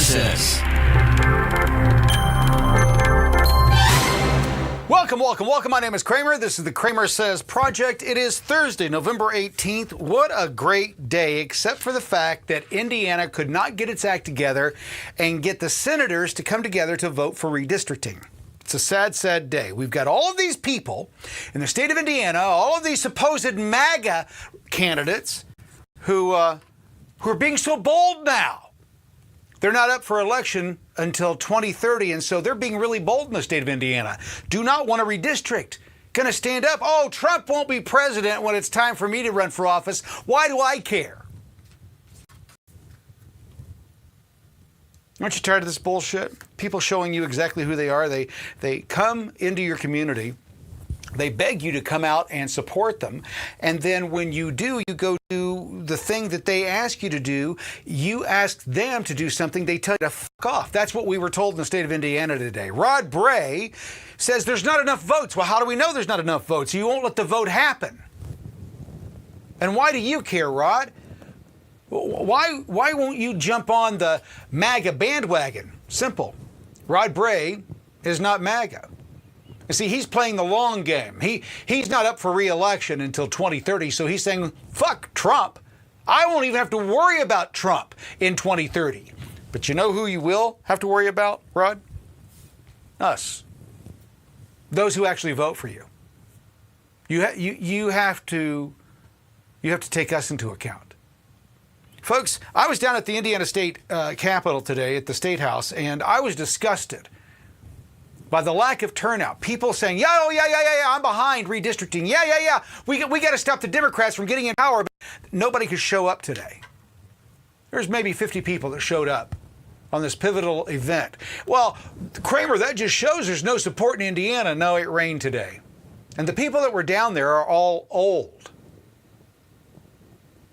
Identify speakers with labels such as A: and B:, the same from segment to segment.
A: CramerSez. Welcome. My name is Kramer. This is the CramerSez Project. It is Thursday, November 18th. What a great day, except for the fact that Indiana could not get its act together and get the senators to come together to vote for redistricting. It's a sad day. We've got all of these people in the state of Indiana, all of these supposed MAGA candidates who are being so bold now. They're not up for election until 2030, and so they're being really bold in the state of Indiana. Do not want to redistrict. Going to stand up. Oh, Trump won't be president when it's time for me to run for office. Why do I care? Aren't you tired of this bullshit? People showing you exactly who they are. They come into your community. They beg you to come out and support them. And then when you do, you go do the thing that they ask you to do. You ask them to do something. They tell you to fuck off. That's what we were told in the state of Indiana today. Rod Bray says there's not enough votes. Well, how do we know there's not enough votes? You won't let the vote happen. And why do you care, Rod? Why won't you jump on the MAGA bandwagon? Simple. Rod Bray is not MAGA. You see, he's playing the long game. He's not up for re-election until 2030, so he's saying, fuck Trump. I won't even have to worry about Trump in 2030. But you know who you will have to worry about, Rod? Us. Those who actually vote for you. You have to take us into account. Folks, I was down at the Indiana State Capitol today at the State House, and I was disgusted by the lack of turnout. People saying, yeah, I'm behind redistricting. Yeah. We got to stop the Democrats from getting in power. But nobody could show up today. There's maybe 50 people that showed up on this pivotal event. Well, Kramer, that just shows there's no support in Indiana. No, it rained today. And the people that were down there are all old.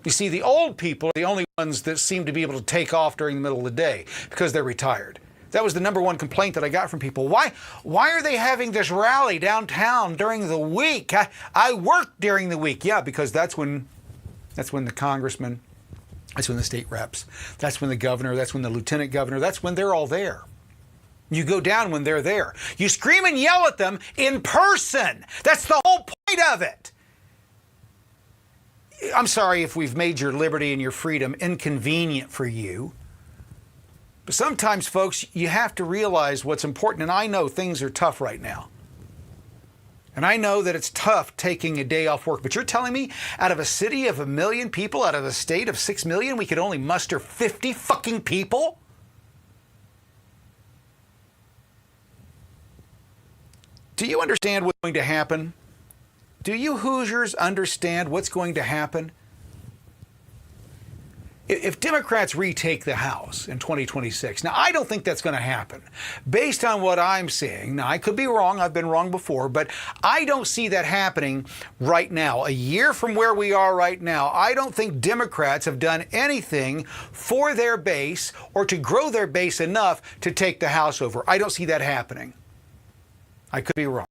A: You see, the old people are the only ones that seem to be able to take off during the middle of the day because they're retired. That was the number one complaint that I got from people. Why are they having this rally downtown during the week? I work during the week. Yeah, because that's when the congressman, that's when the state reps, that's when the governor, that's when the lieutenant governor, that's when they're all there. You go down when they're there. You scream and yell at them in person. That's the whole point of it. I'm sorry if we've made your liberty and your freedom inconvenient for you. But sometimes, folks, you have to realize what's important. And I know things are tough right now. And I know that it's tough taking a day off work. But you're telling me out of a city of 1 million people, out of a state of 6 million, we could only muster 50 fucking people? Do you understand what's going to happen? Do you Hoosiers understand what's going to happen? If Democrats retake the House in 2026, now I don't think that's going to happen. Based on what I'm seeing, now I could be wrong, I've been wrong before, but I don't see that happening right now. A year from where we are right now, I don't think Democrats have done anything for their base or to grow their base enough to take the House over. I don't see that happening. I could be wrong.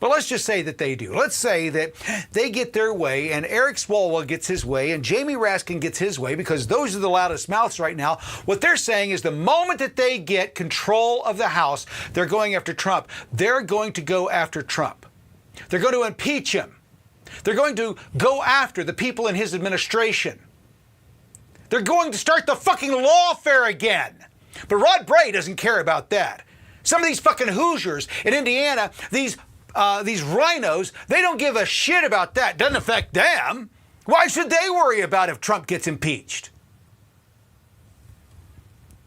A: But let's just say that they do. Let's say that they get their way and Eric Swalwell gets his way and Jamie Raskin gets his way, because those are the loudest mouths right now. What they're saying is the moment that they get control of the House, they're going after Trump. They're going to go after Trump. They're going to impeach him. They're going to go after the people in his administration. They're going to start the fucking lawfare again. But Rod Bray doesn't care about that. Some of these fucking Hoosiers in Indiana, these rhinos, they don't give a shit about that. Doesn't affect them. Why should they worry about if Trump gets impeached?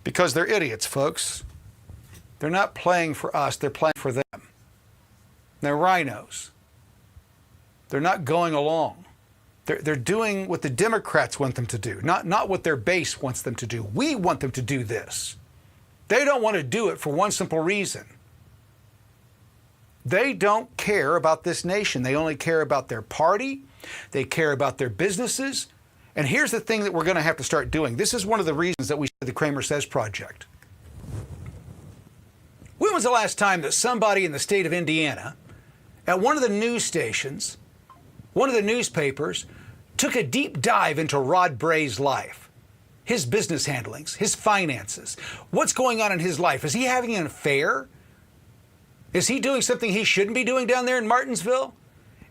A: Because they're idiots, folks. They're not playing for us. They're playing for them. They're rhinos. They're not going along. They're doing what the Democrats want them to do, not what their base wants them to do. We want them to do this. They don't want to do it for one simple reason. They don't care about this nation. They only care about their party. They care about their businesses. And here's the thing that we're going to have to start doing. This is one of the reasons that we started the CramerSez Project. When was the last time that somebody in the state of Indiana, at one of the news stations, one of the newspapers, took a deep dive into Rod Bray's life? his business handlings, his finances, what's going on in his life. Is he having an affair? Is he doing something he shouldn't be doing down there in Martinsville?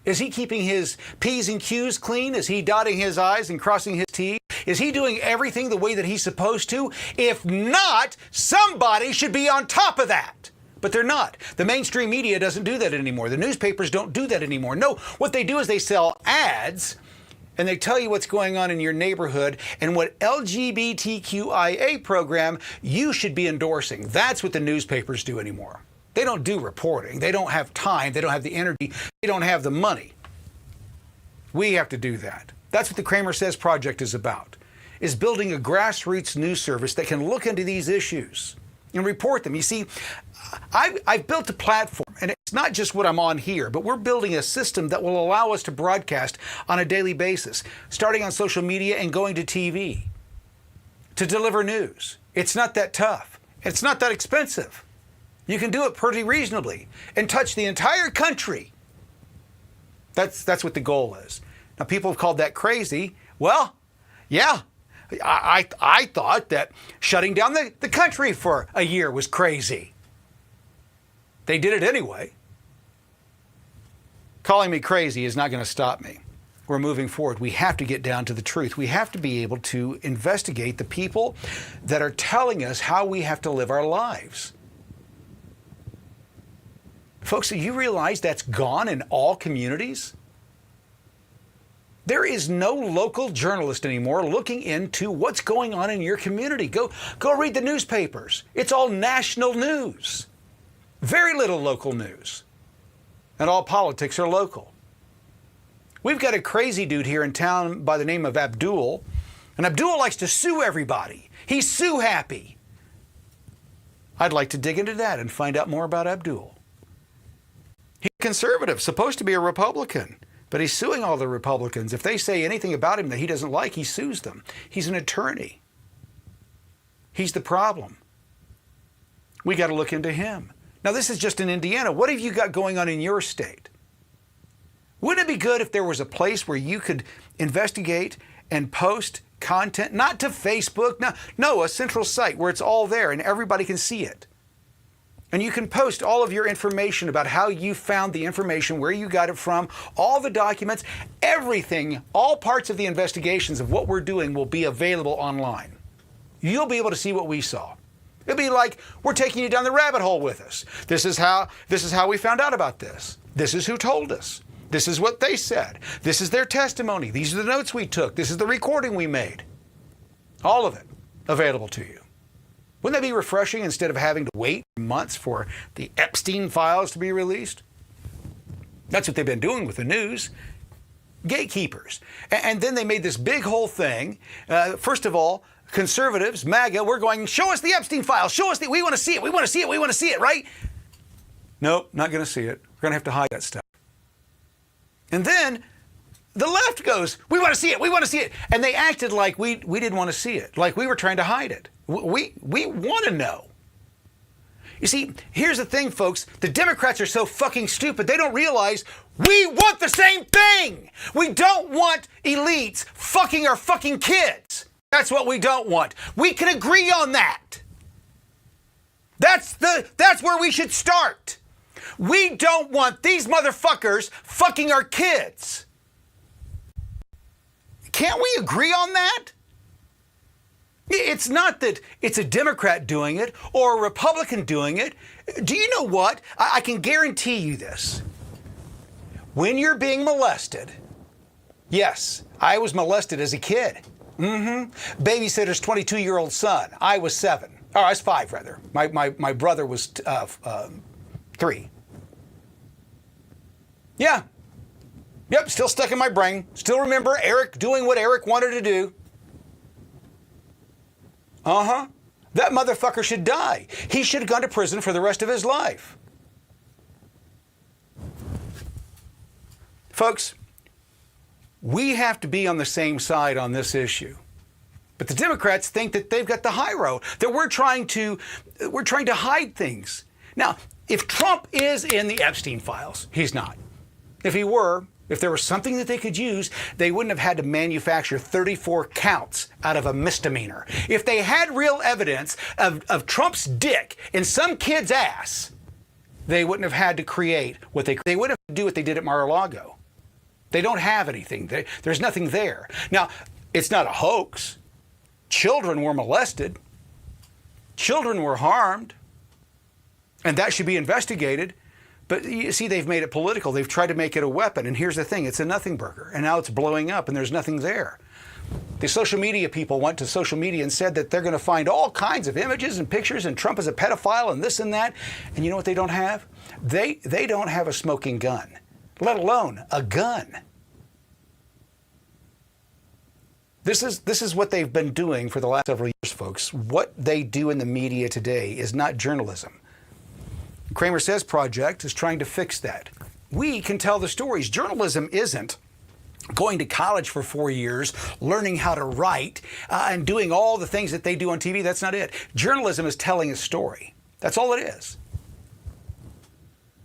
A: Is he keeping his P's and Q's clean? Is he dotting his I's and crossing his T's? Is he doing everything the way that he's supposed to? If not, somebody should be on top of that. But they're not. The mainstream media doesn't do that anymore. The newspapers don't do that anymore. No, what they do is they sell ads and they tell you what's going on in your neighborhood and what LGBTQIA program you should be endorsing. That's what the newspapers do anymore. They don't do reporting. They don't have time. They don't have the energy. They don't have the money. We have to do that. That's what the CramerSez project is about, is building a grassroots news service that can look into these issues and report them. You see, I've built a platform, and it's not just what I'm on here, but we're building a system that will allow us to broadcast on a daily basis, starting on social media and going to TV, to deliver news. It's not that tough. It's not that expensive. You can do it pretty reasonably and touch the entire country. That's what the goal is. Now, people have called that crazy. Well, yeah, I thought that shutting down the country for a year was crazy. They did it anyway. Calling me crazy is not going to stop me. We're moving forward. We have to get down to the truth. We have to be able to investigate the people that are telling us how we have to live our lives. Folks, do you realize that's gone in all communities? There is no local journalist anymore looking into what's going on in your community. Go read the newspapers. It's all national news. Very little local news. And all politics are local. We've got a crazy dude here in town by the name of Abdul. And Abdul likes to sue everybody. He's sue happy. I'd like to dig into that and find out more about Abdul. He's a conservative, supposed to be a Republican, but he's suing all the Republicans. If they say anything about him that he doesn't like, he sues them. He's an attorney. He's the problem. We got to look into him. Now, this is just in Indiana. What have you got going on in your state? Wouldn't it be good if there was a place where you could investigate and post content, not to Facebook, no, a central site where it's all there and everybody can see it? And you can post all of your information about how you found the information, where you got it from, all the documents, everything, all parts of the investigations of what we're doing will be available online. You'll be able to see what we saw. It'll be like we're taking you down the rabbit hole with us. This is how we found out about this. This is who told us. This is what they said. This is their testimony. These are the notes we took. This is the recording we made. All of it available to you. Wouldn't that be refreshing instead of having to wait months for the Epstein files to be released? That's what they've been doing with the news. Gatekeepers. And then they made this big whole thing. First of all, conservatives, MAGA, we're going, show us the Epstein files. Show us we want to see it. We want to see it. We want to see it, right? Nope, not going to see it. We're going to have to hide that stuff. And then the left goes, we want to see it. We want to see it. And they acted like we didn't want to see it, like we were trying to hide it. We want to know. You see, here's the thing, folks. The Democrats are so fucking stupid, they don't realize we want the same thing. We don't want elites fucking our fucking kids. That's what we don't want. We can agree on that. That's where we should start. We don't want these motherfuckers fucking our kids. Can't we agree on that? It's not that it's a Democrat doing it or a Republican doing it. Do you know what? I can guarantee you this. When you're being molested, yes, I was molested as a kid. Babysitter's 22-year-old son. I was 7. Or I was 5, rather. My brother was 3. Yeah. Yep, still stuck in my brain. Still remember Eric doing what Eric wanted to do. That motherfucker should die. He should have gone to prison for the rest of his life. Folks, we have to be on the same side on this issue. But the Democrats think that they've got the high road, that we're trying to hide things. Now, if Trump is in the Epstein files, he's not. If he were, If there was something that they could use, they wouldn't have had to manufacture 34 counts out of a misdemeanor. If they had real evidence of Trump's dick in some kid's ass, they wouldn't have had to create what they wouldn't have to do what they did at Mar-a-Lago. They don't have anything. There's nothing there. Now, it's not a hoax. Children were molested. Children were harmed. And that should be investigated. But you see, they've made it political. They've tried to make it a weapon. And here's the thing. It's a nothing burger. And now it's blowing up and there's nothing there. The social media people went to social media and said that they're going to find all kinds of images and pictures and Trump is a pedophile and this and that. And you know what they don't have? They don't have a smoking gun, let alone a gun. This is what they've been doing for the last several years, folks. What they do in the media today is not journalism. CramerSez project is trying to fix that. We can tell the stories. Journalism isn't going to college for 4 years, learning how to write, and doing all the things that they do on TV. That's not it. Journalism is telling a story. That's all it is.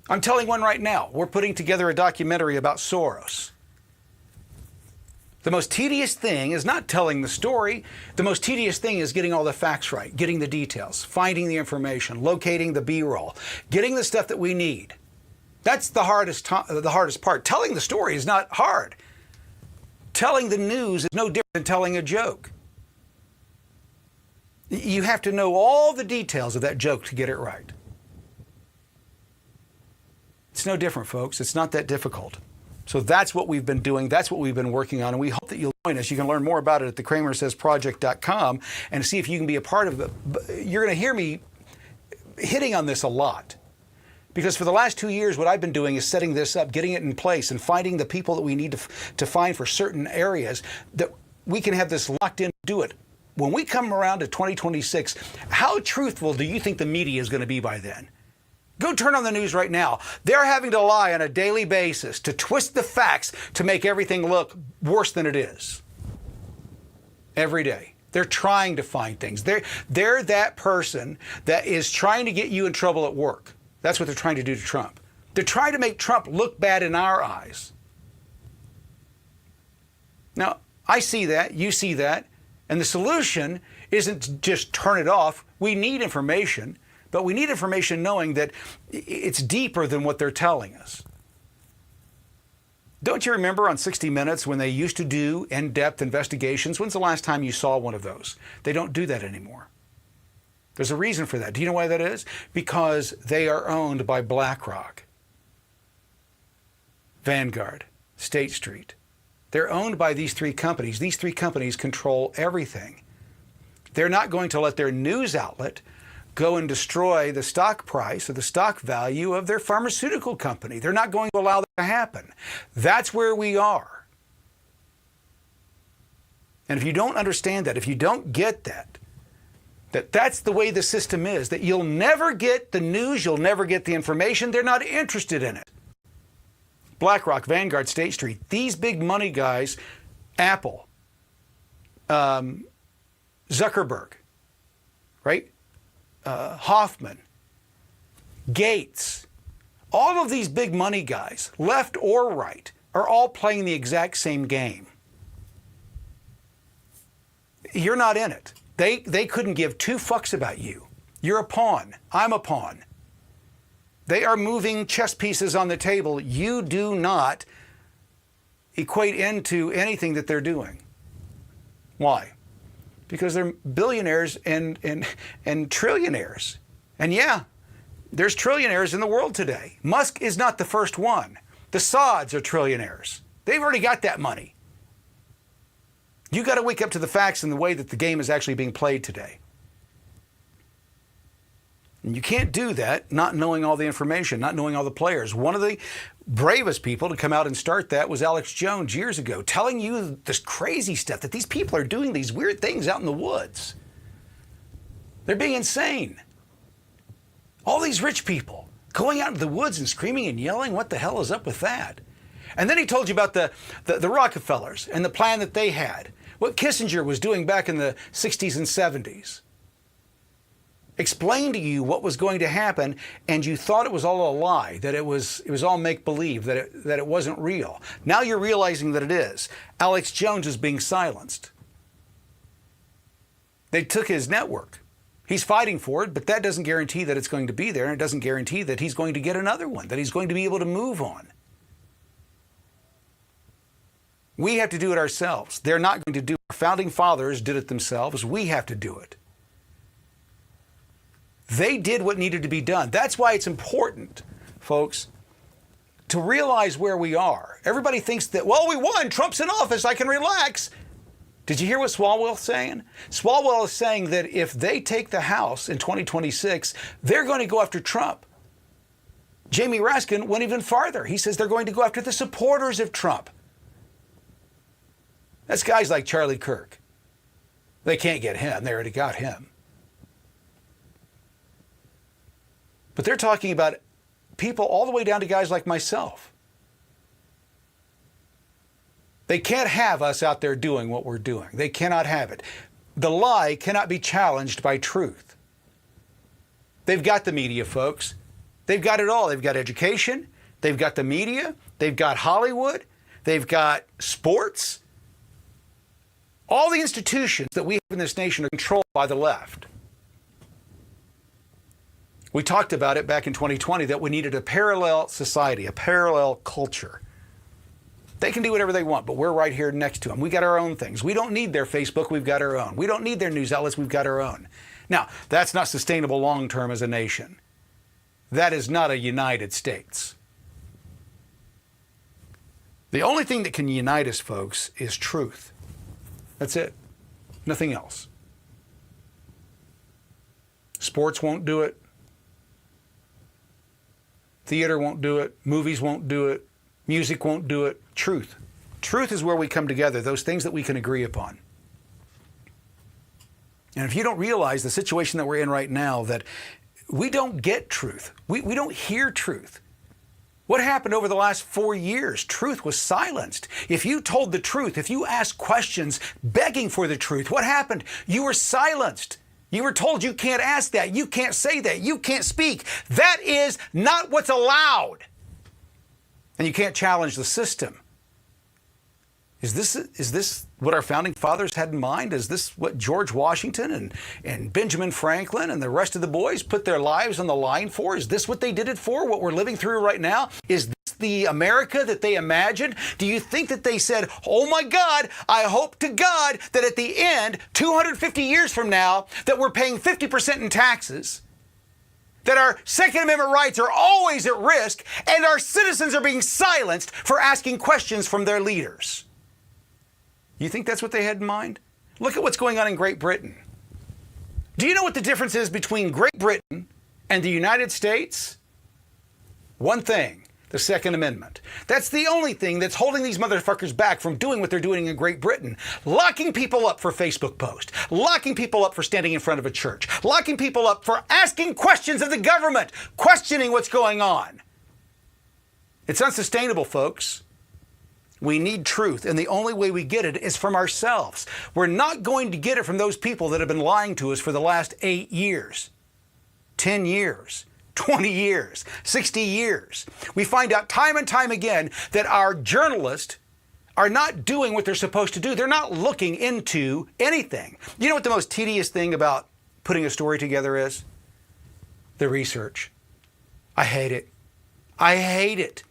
A: I'm telling one right now. We're putting together a documentary about Soros. The most tedious thing is not telling the story. The most tedious thing is getting all the facts right, getting the details, finding the information, locating the B-roll, getting the stuff that we need. That's the hardest part. Telling the story is not hard. Telling the news is no different than telling a joke. You have to know all the details of that joke to get it right. It's no different, folks. It's not that difficult. So that's what we've been doing. That's what we've been working on. And we hope that you'll join us. You can learn more about it at CramerSezProject.com and see if you can be a part of it. You're going to hear me hitting on this a lot. Because for the last 2 years, what I've been doing is setting this up, getting it in place, and finding the people that we need to find for certain areas that we can have this locked in to do it. When we come around to 2026, how truthful do you think the media is going to be by then? Go turn on the news right now. They're having to lie on a daily basis to twist the facts to make everything look worse than it is. Every day. They're trying to find things. They're that person that is trying to get you in trouble at work. That's what they're trying to do to Trump. They're trying to make Trump look bad in our eyes. Now, I see that, you see that, and the solution isn't to just turn it off. We need information, but we need information knowing that it's deeper than what they're telling us. Don't you remember on 60 Minutes when they used to do in-depth investigations? When's the last time you saw one of those? They don't do that anymore. There's a reason for that. Do you know why that is? Because they are owned by BlackRock, Vanguard, State Street. They're owned by these three companies. These three companies control everything. They're not going to let their news outlet go and destroy the stock price or the stock value of their pharmaceutical company. They're not going to allow that to happen. That's where we are. And if you don't understand that, if you don't get that's the way the system is, that you'll never get the news, you'll never get the information, they're not interested in it. BlackRock, Vanguard, State Street, these big money guys, Apple, Zuckerberg, right? Hoffman, Gates, all of these big money guys, left or right, are all playing the exact same game. You're not in it. They couldn't give two fucks about you. You're a pawn. I'm a pawn. They are moving chess pieces on the table. You do not equate into anything that they're doing. Why? Because they're billionaires and trillionaires. And yeah, there's trillionaires in the world today. Musk is not the first one. The Saudis are trillionaires. They've already got that money. You got to wake up to the facts and the way that the game is actually being played today. And you can't do that not knowing all the information, not knowing all the players. One of the bravest people to come out and start that was Alex Jones years ago, telling you this crazy stuff, that these people are doing these weird things out in the woods. They're being insane. All these rich people going out into the woods and screaming and yelling, what the hell is up with that? And then he told you about the Rockefellers and the plan that they had, what Kissinger was doing back in the 60s and 70s. explained to you what was going to happen, and you thought it was all a lie, that it was all make-believe, that it wasn't real. Now you're realizing that it is. Alex Jones is being silenced. They took his network. He's fighting for it, but that doesn't guarantee that it's going to be there, and it doesn't guarantee that he's going to get another one, that he's going to be able to move on. We have to do it ourselves. They're not going to do it. Our founding fathers did it themselves. We have to do it. They did what needed to be done. That's why it's important, folks, to realize where we are. Everybody thinks that, well, we won. Trump's in office. I can relax. Did you hear what Swalwell's saying? Swalwell is saying that if they take the House in 2026, they're going to go after Trump. Jamie Raskin went even farther. He says they're going to go after the supporters of Trump. That's guys like Charlie Kirk. They can't get him. They already got him. But they're talking about people all the way down to guys like myself. They can't have us out there doing what we're doing. They cannot have it. The lie cannot be challenged by truth. They've got the media, folks. They've got it all. They've got education. They've got the media. They've got Hollywood. They've got sports. All the institutions that we have in this nation are controlled by the left. We talked about it back in 2020 that we needed a parallel society, a parallel culture. They can do whatever they want, but we're right here next to them. We got our own things. We don't need their Facebook. We've got our own. We don't need their news outlets. We've got our own. Now, that's not sustainable long-term as a nation. That is not a United States. The only thing that can unite us, folks, is truth. That's it. Nothing else. Sports won't do it. Theater won't do it. Movies won't do it. Music won't do it. Truth. Truth is where we come together, those things that we can agree upon. And if you don't realize the situation that we're in right now, that we don't get truth. We don't hear truth. What happened over the last 4 years? Truth was silenced. If you told the truth, if you asked questions begging for the truth, what happened? You were silenced. You were told you can't ask that, you can't say that, you can't speak. That is not what's allowed. And you can't challenge the system. Is this what our founding fathers had in mind? Is this what George Washington and Benjamin Franklin and the rest of the boys put their lives on the line for? Is this what they did it for, what we're living through right now? Is this the America that they imagined? Do you think that they said, oh my God, I hope to God that at the end, 250 years from now, that we're paying 50% in taxes, that our Second Amendment rights are always at risk, and our citizens are being silenced for asking questions from their leaders? You think that's what they had in mind? Look at what's going on in Great Britain. Do you know what the difference is between Great Britain and the United States? One thing, the Second Amendment. That's the only thing that's holding these motherfuckers back from doing what they're doing in Great Britain. Locking people up for Facebook posts, locking people up for standing in front of a church, locking people up for asking questions of the government, questioning what's going on. It's unsustainable, folks. We need truth, and the only way we get it is from ourselves. We're not going to get it from those people that have been lying to us for the last 8 years, 10 years, 20 years, 60 years. We find out time and time again that our journalists are not doing what they're supposed to do. They're not looking into anything. You know what the most tedious thing about putting a story together is? The research. I hate it. I hate it.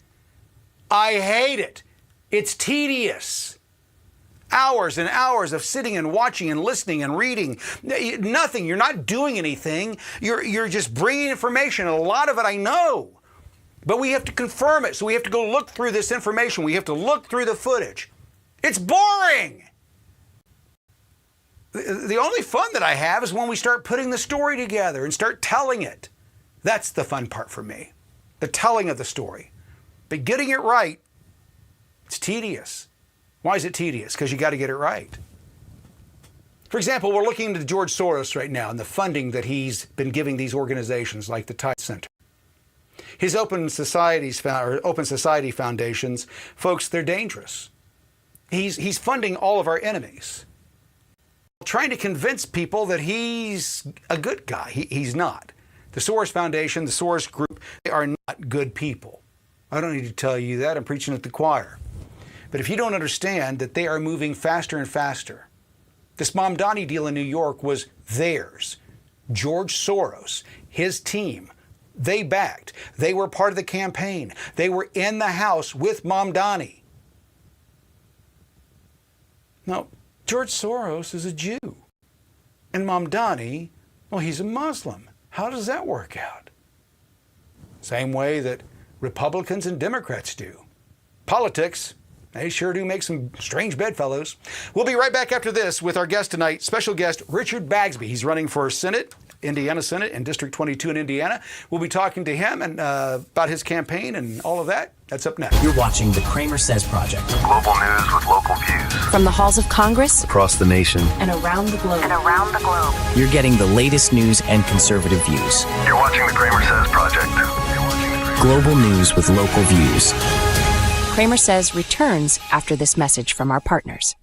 A: I hate it. It's tedious. Hours and hours of sitting and watching and listening and reading. Nothing. You're not doing anything. You're just bringing information. And a lot of it I know. But we have to confirm it. So we have to go look through this information. We have to look through the footage. It's boring. The only fun that I have is when we start putting the story together and start telling it. That's the fun part for me. The telling of the story. But getting it right, it's tedious. Why is it tedious? Because you got to get it right. For example, we're looking into George Soros right now and the funding that he's been giving these organizations like the Tide Center. His Open Society foundations, folks, they're dangerous. He's funding all of our enemies. trying to convince people that he's a good guy. He's not. The Soros Foundation, the Soros Group, they are not good people. I don't need to tell you that. I'm preaching at the choir. But if you don't understand that they are moving faster and faster, this Mamdani deal in New York was theirs. George Soros, his team, they backed. They were part of the campaign. They were in the house with Mamdani. Now, George Soros is a Jew. And Mamdani, well, he's a Muslim. How does that work out? Same way that Republicans and Democrats do. Politics, they sure do make some strange bedfellows. We'll be right back after this with our guest tonight, special guest Richard Bagsby. He's running for Senate, Indiana Senate in District 22 in Indiana. We'll be talking to him and about his campaign and all of that. That's up next.
B: You're watching the CramerSez Project.
C: Global news with local views.
D: From the halls of Congress
C: Across the nation.
D: and around the globe.
B: You're getting the latest news and conservative views.
C: You're watching the CramerSez Project.
B: Global news with local views.
D: CramerSez returns after this message from our partners.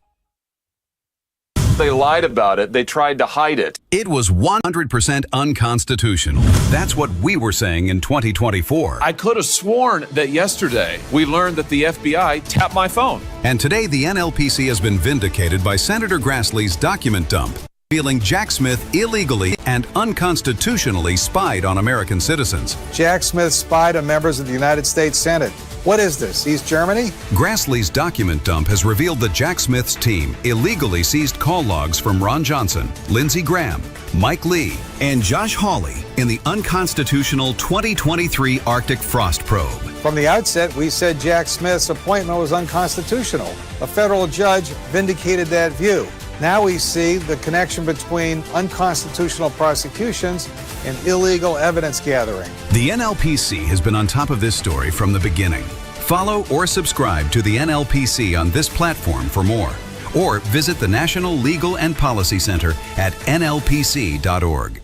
E: They lied about it. They tried to hide it.
F: It was 100% unconstitutional. That's what we were saying in 2024.
E: I could have sworn that yesterday we learned that the FBI tapped my phone.
F: And today the NLPC has been vindicated by Senator Grassley's document dump, feeling Jack Smith illegally and unconstitutionally spied on American citizens.
G: Jack Smith spied on members of the United States Senate. What is this, East Germany?
F: Grassley's document dump has revealed that Jack Smith's team illegally seized call logs from Ron Johnson, Lindsey Graham, Mike Lee, and Josh Hawley in the unconstitutional 2023 Arctic Frost Probe.
G: From the outset, we said Jack Smith's appointment was unconstitutional. A federal judge vindicated that view. Now we see the connection between unconstitutional prosecutions and illegal evidence gathering.
F: The NLPC has been on top of this story from the beginning. Follow or subscribe to the NLPC on this platform for more. Or visit the National Legal and Policy Center at nlpc.org.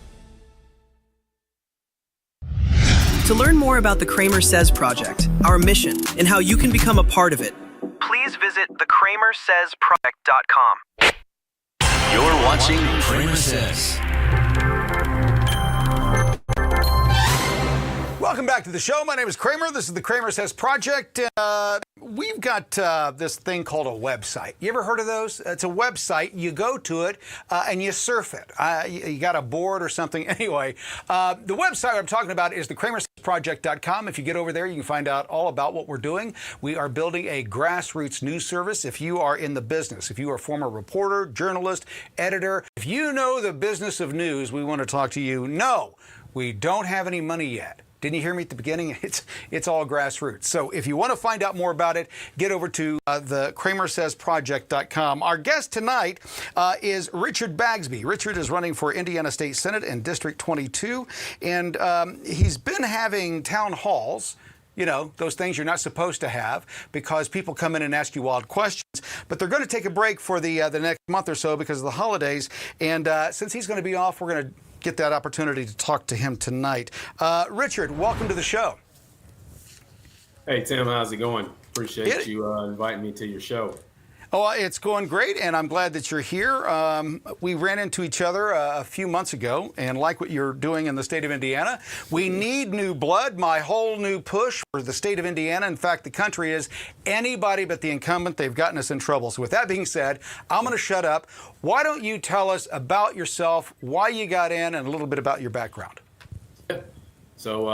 H: To learn more about the CramerSez Project, our mission, and how you can become a part of it, please visit thecramersezproject.com.
B: You're watching CramerSez.
A: Welcome back to the show. My name is Kramer. This is the CramerSez Project. We've got this thing called a website. You ever heard of those? It's a website. You go to it and you surf it. You got a board or something. Anyway, the website I'm talking about is the CramerSezProject.com. If you get over there, you can find out all about what we're doing. We are building a grassroots news service. If you are in the business, if you are a former reporter, journalist, editor, if you know the business of news, we want to talk to you. No, we don't have any money yet. Didn't you hear me at the beginning? It's all grassroots. So if you want to find out more about it, get over to the CramerSezProject.com. Our guest tonight is Richard Bagsby. Richard is running for Indiana State Senate in District 22, and he's been having town halls. You know, those things you're not supposed to have because people come in and ask you wild questions. But they're going to take a break for the next month or so because of the holidays. And since he's going to be off, we're going to get that opportunity to talk to him tonight. Richard, welcome to the show.
I: Hey, Tim, how's it going? Appreciate you inviting me to your show.
A: Oh, it's going great, and I'm glad that you're here. We ran into each other a few months ago and like what you're doing in the state of Indiana. We need new blood. My whole new push for the state of Indiana, in fact, the country, is anybody but the incumbent. They've gotten us in trouble. So with that being said, I'm going to shut up. Why don't you tell us about yourself, why you got in, and a little bit about your background?
I: So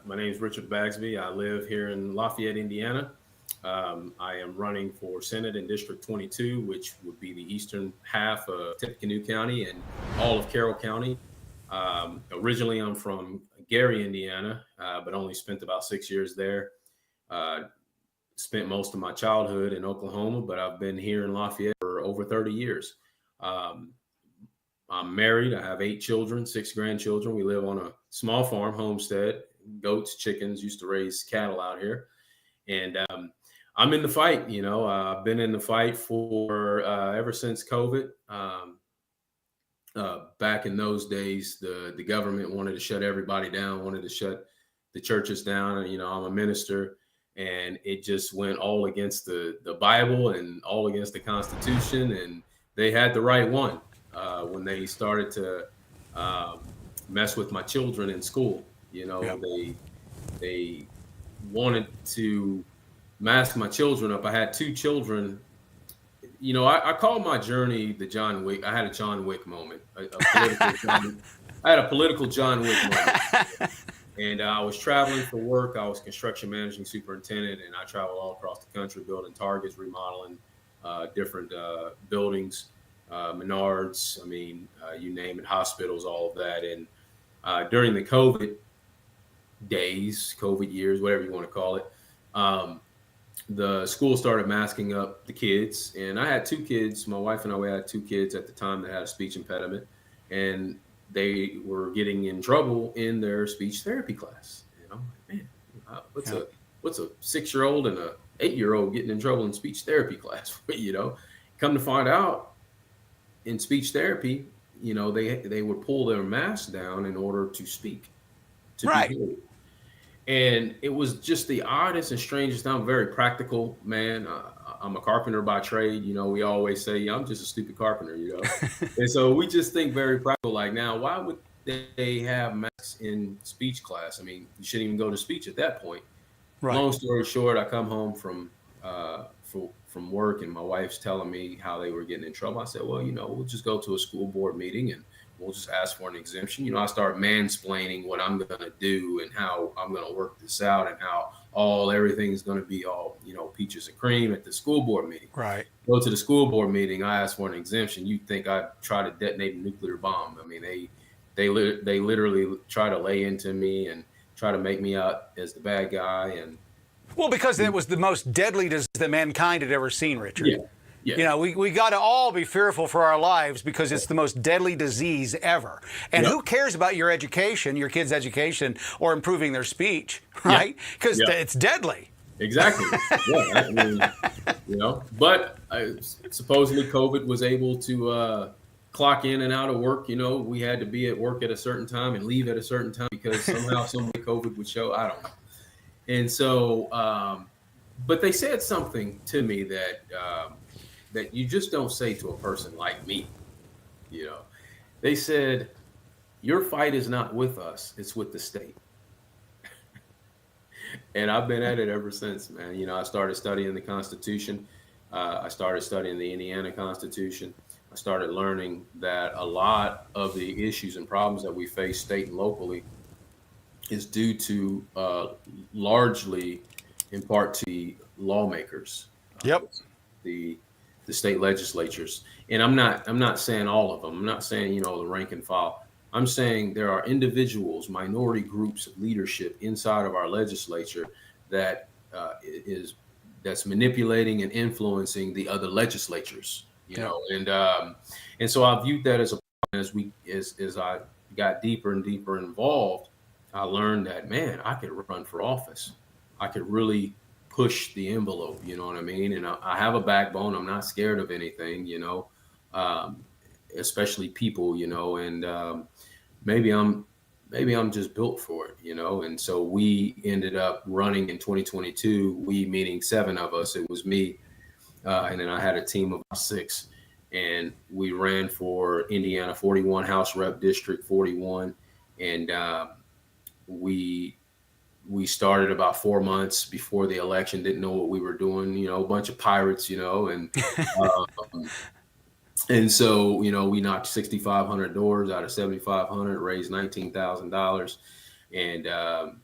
I: my name is Richard Bagsby. I live here in Lafayette, Indiana. I am running for Senate in District 22, which would be the eastern half of Tippecanoe County and all of Carroll County. Originally, I'm from Gary, Indiana, but only spent about 6 years there. Spent most of my childhood in Oklahoma, but I've been here in Lafayette for over 30 years. I'm married. I have 8 children, 6 grandchildren. We live on a small farm, homestead, goats, chickens, used to raise cattle out here. And I'm in the fight, you know. I've been in the fight for ever since COVID. Back in those days, the government wanted to shut everybody down, wanted to shut the churches down. You know, I'm a minister, and it just went all against the Bible and all against the Constitution, and they had the right one. when they started to mess with my children in school. You know, they wanted to mask my children up. I had 2 children. You know, I call my journey the John Wick. I had a John Wick moment. I had a political John Wick moment. And I was traveling for work. I was construction managing superintendent, and I traveled all across the country building targets, remodeling different buildings, Menards, I mean, you name it, hospitals, all of that. And during the COVID days, COVID years, whatever you want to call it, the school started masking up the kids. And I had 2 kids. My wife and I, we had 2 kids at the time that had a speech impediment. And they were getting in trouble in their speech therapy class. And I'm like, man, what's a 6-year-old and a 8-year-old getting in trouble in speech therapy class? You know, come to find out, in speech therapy, you know, they would pull their mask down in order to speak, to be heard. And it was just the oddest and strangest. I'm a very practical man. I'm a carpenter by trade. You know, we always say, I'm just a stupid carpenter, you know. And so we just think very practical. Like, now, why would they have masks in speech class? I mean, you shouldn't even go to speech at that point. Right. Long story short, I come home from work, and my wife's telling me how they were getting in trouble. I said, well, you know, we'll just go to a school board meeting and we'll just ask for an exemption. You know, I start mansplaining what I'm going to do and how I'm going to work this out and how everything's going to be all, you know, peaches and cream at the school board meeting. Right. Go to the school board meeting. I ask for an exemption. You'd think I'd try to detonate a nuclear bomb. I mean, they literally try to lay into me and try to make me out as the bad guy. And
A: well, because it was the most deadly disease that mankind had ever seen, Richard.
I: Yeah. Yeah.
A: You know, we got to all be fearful for our lives because it's the most deadly disease ever. And who cares about your education, your kids' education, or improving their speech, right? Because it's deadly.
I: Exactly. I mean, you know, but supposedly COVID was able to clock in and out of work. You know, we had to be at work at a certain time and leave at a certain time because somehow, some way COVID would show. I don't know. And so, but they said something to me that you just don't say to a person like me. You know, they said, your fight is not with us, it's with the state. And I've been at it ever since, man. You know, I started studying the Constitution. I started studying the Indiana Constitution. I started learning that a lot of the issues and problems that we face state and locally is due to largely, in part, to the lawmakers. The state legislatures. And I'm not saying all of them. I'm not saying, you know, the rank and file. I'm saying there are individuals, minority groups of leadership inside of our legislature that that's manipulating and influencing the other legislatures, you know. And so I viewed that as as I got deeper and deeper involved, I learned that, man, I could run for office. I could really push the envelope, you know what I mean? And I have a backbone. I'm not scared of anything, you know, especially people, you know, and maybe I'm just built for it, you know? And so we ended up running in 2022, we meaning 7 of us. It was me. And then I had a team of 6, and we ran for Indiana 41 House Rep District 41. And we started about 4 months before the election, didn't know what we were doing, you know, a bunch of pirates, you know, and so, you know, we knocked 6,500 doors out of 7,500, raised $19,000, and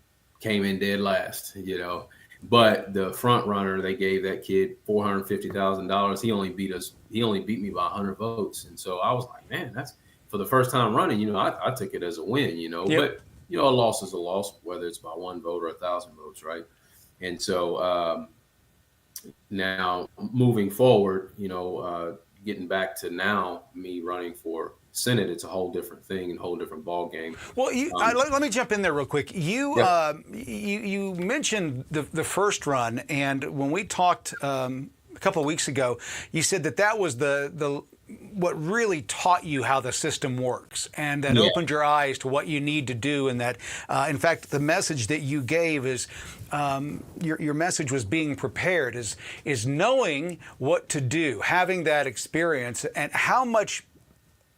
I: came in dead last, you know. But the front runner, they gave that kid $450,000. He only beat me by 100 votes. And so I was like, man, that's for the first time running, you know, I took it as a win, you know. But you know, a loss is a loss, whether it's by 1 vote or 1,000 votes, right? And so now moving forward, you know, getting back to now me running for Senate, it's a whole different thing and a whole different ball game.
A: Well, let me jump in there real quick. You mentioned the first run, and when we talked a couple of weeks ago, you said that was the what really taught you how the system works, and that opened your eyes to what you need to do, and that, in fact, the message that you gave is, your message was being prepared, is knowing what to do, having that experience, and how much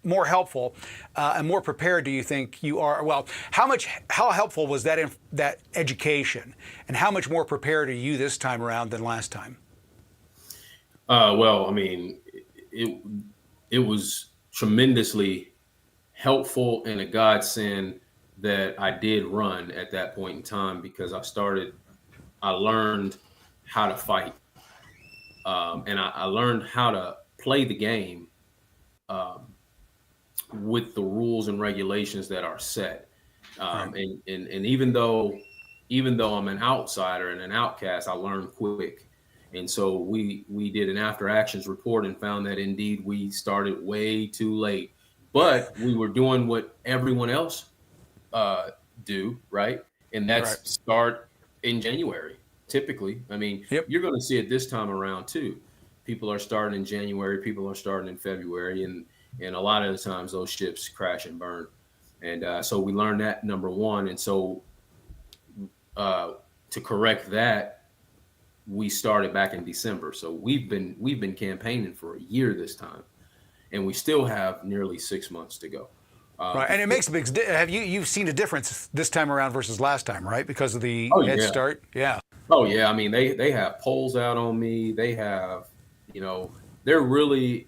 A: more helpful and more prepared do you think you are? Well, how helpful was that education, and how much more prepared are you this time around than last time?
I: Well, I mean, it was tremendously helpful and a godsend that I did run at that point in time, because I learned how to fight. And I learned how to play the game with the rules and regulations that are set. And even though I'm an outsider and an outcast, I learned quick. And so we did an after actions report and found that indeed we started way too late, but we were doing what everyone else do, right? And that's start in January. Typically, I mean, you're going to see it this time around too. People are starting in January, people are starting in February, and a lot of the times those ships crash and burn. And so we learned that, number one. And so to correct that, we started back in December. So we've been campaigning for a year this time, and we still have nearly 6 months to go.
A: Right, and it makes a big. You've seen a difference this time around versus last time, right? Because of the head start. Yeah.
I: Oh yeah, I mean they have polls out on me. They have, they're really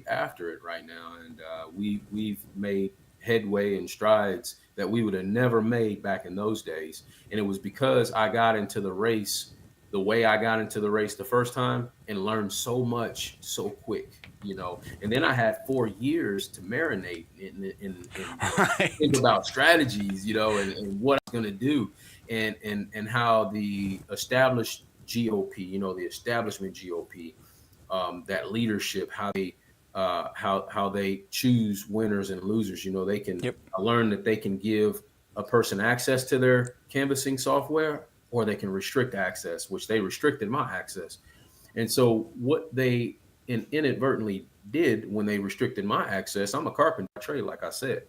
I: after it right now, and we've made headway and strides that we would have never made back in those days. And it was because I got into the race the way I got into the race the first time and learned so much so quick, and then I had 4 years to marinate and think about strategies, and what I'm going to do, and how the established GOP, the establishment GOP, that leadership, how they choose winners and losers. They can learn that they can give a person access to their canvassing software, or they can restrict access, which they restricted my access. And so what they inadvertently did when they restricted my access, I'm a carpenter by trade, like I said.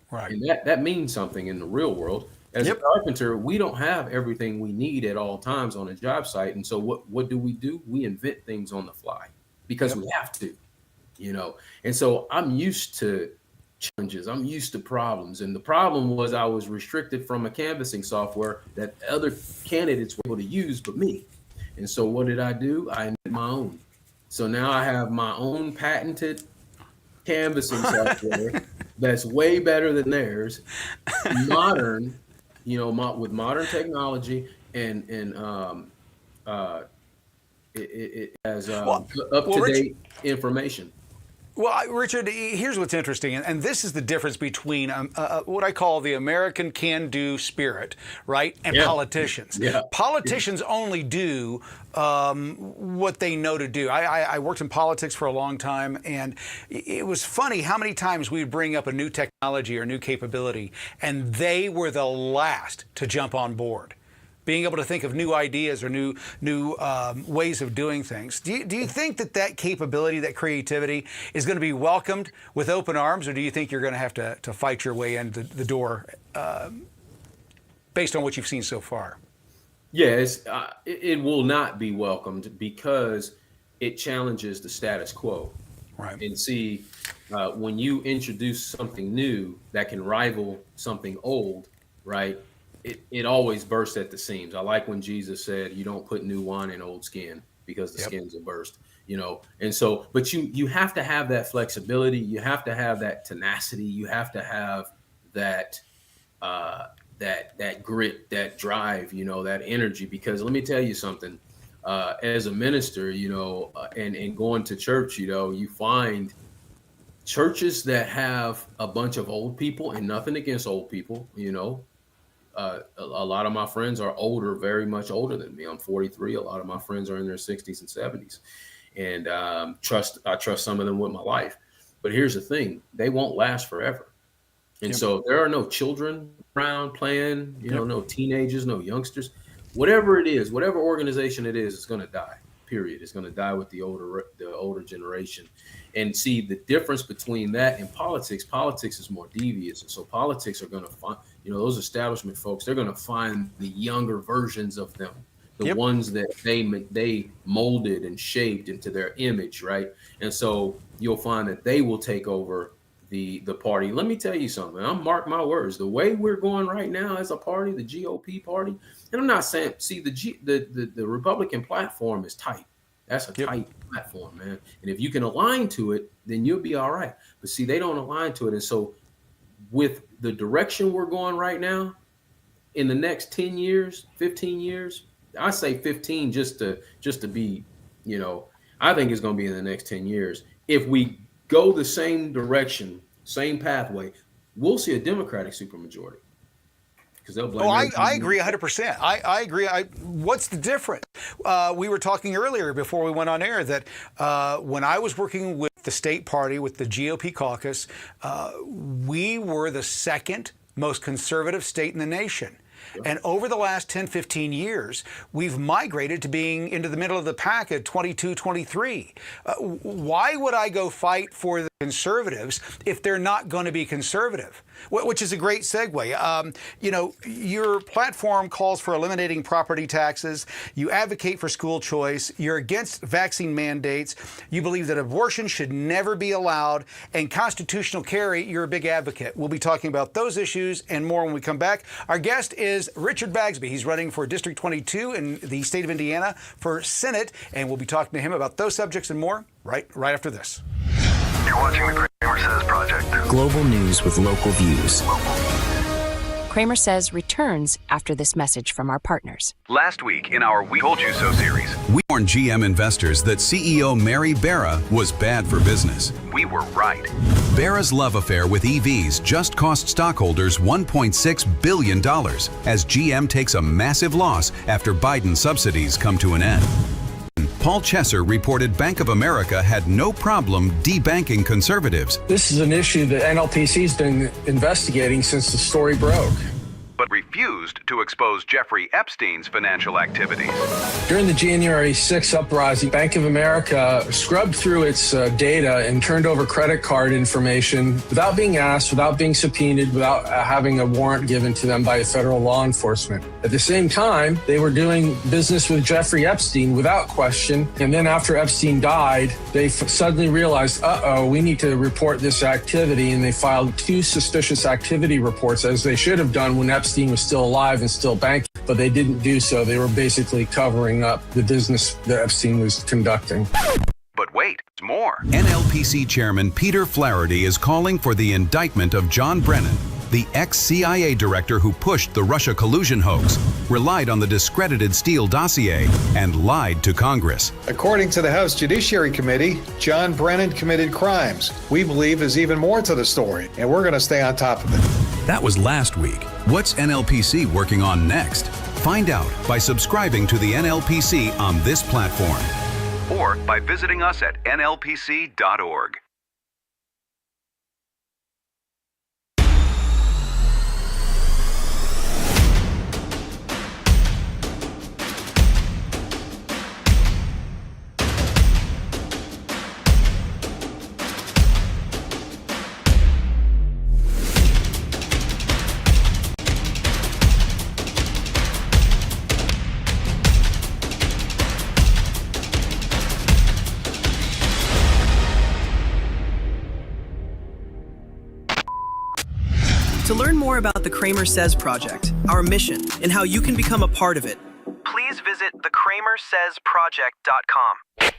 A: Right.
I: And that means something in the real world. As a carpenter, we don't have everything we need at all times on a job site. And so what do? We invent things on the fly because we have to, And so I'm used to challenges. I'm used to problems. And the problem was I was restricted from a canvassing software that other candidates were able to use but me. And so what did I do? I invented my own. So now I have my own patented canvassing software that's way better than theirs, modern, with modern technology, and it has up-to-date information.
A: Well, Richard, here's what's interesting, and this is the difference between what I call the American can-do spirit, right, and politicians. Yeah. Politicians only do what they know to do. I worked in politics for a long time, and it was funny how many times we'd bring up a new technology or new capability, and they were the last to jump on board. Being able to think of new ideas or new ways of doing things. Do you think that capability, that creativity, is going to be welcomed with open arms, or do you think you're going to have to fight your way into the door based on what you've seen so far?
I: Yes, it will not be welcomed because it challenges the status quo.
A: Right.
I: And see, when you introduce something new that can rival something old, right? It always bursts at the seams. I like when Jesus said, you don't put new wine in old skin because the skins will burst, And so, but you have to have that flexibility. You have to have that tenacity. You have to have that grit, that drive, that energy. Because let me tell you something, as a minister, and going to church, you find churches that have a bunch of old people, and nothing against old people, a lot of my friends are older, very much older than me. I'm 43. A lot of my friends are in their 60s and 70s, and I trust some of them with my life. But here's the thing: they won't last forever. And so there are no children around playing, no teenagers, no youngsters. Whatever it is, whatever organization it is, it's going to die. Period. It's going to die with the older generation. And see, the difference between that and politics is more devious. And so politics are going to find, those establishment folks, they're going to find the younger versions of them the ones that they molded and shaped into their image, right? And so you'll find that they will take over the party. Let me tell you something. I'm mark my words. The way we're going right now as a party, the GOP party, and I'm not saying, see, the Republican platform is tight. That's a tight platform, man. And if you can align to it, then you'll be all right. But see, they don't align to it. And so with the direction we're going right now, in the next 10 years, 15 years, I say 15 just to be, I think it's going to be in the next 10 years. If we go the same direction, same pathway, we'll see a Democratic supermajority. Because they'll blame.
A: I agree 100%. I agree. What's the difference? We were talking earlier before we went on air that when I was working with the state party, with the GOP caucus, we were the second most conservative state in the nation. And over the last 10, 15 years, we've migrated to being into the middle of the pack at 22, 23. Why would I go fight for the conservatives if they're not going to be conservative? Which is a great segue. Your platform calls for eliminating property taxes. You advocate for school choice. You're against vaccine mandates. You believe that abortion should never be allowed. And constitutional carry, you're a big advocate. We'll be talking about those issues and more when we come back. Our guest is Richard Bagsby. He's running for District 22 in the state of Indiana for Senate. And we'll be talking to him about those subjects and more right after this.
C: You're watching the CramerSez Project.
B: Global news with local views.
D: CramerSez returns after this message from our partners.
F: Last week in our We Told You So series, we warned GM investors that CEO Mary Barra was bad for business. We were right. Barra's love affair with EVs just cost stockholders $1.6 billion as GM takes a massive loss after Biden subsidies come to an end. Paul Chesser reported Bank of America had no problem debanking conservatives.
J: This is an issue that NLPC's been investigating since the story broke.
F: But refused to expose Jeffrey Epstein's financial activities.
J: During the January 6th uprising, Bank of America scrubbed through its data and turned over credit card information without being asked, without being subpoenaed, without having a warrant given to them by federal law enforcement. At the same time, they were doing business with Jeffrey Epstein without question. And then after Epstein died, they suddenly realized, we need to report this activity. And they filed 2 suspicious activity reports, as they should have done when Epstein was still alive and still banking, but they didn't do so. They were basically covering up the business that Epstein was conducting.
F: But wait, there's more. NLPC Chairman Peter Flaherty is calling for the indictment of John Brennan, the ex-CIA director who pushed the Russia collusion hoax, relied on the discredited Steele dossier, and lied to Congress.
G: According to the House Judiciary Committee, John Brennan committed crimes. We believe there's even more to the story, and we're going to stay on top of it.
F: That was last week. What's NLPC working on next? Find out by subscribing to the NLPC on this platform or by visiting us at nlpc.org.
H: To learn more about the CramerSez Project, our mission, and how you can become a part of it,
K: please visit thecramersezproject.com.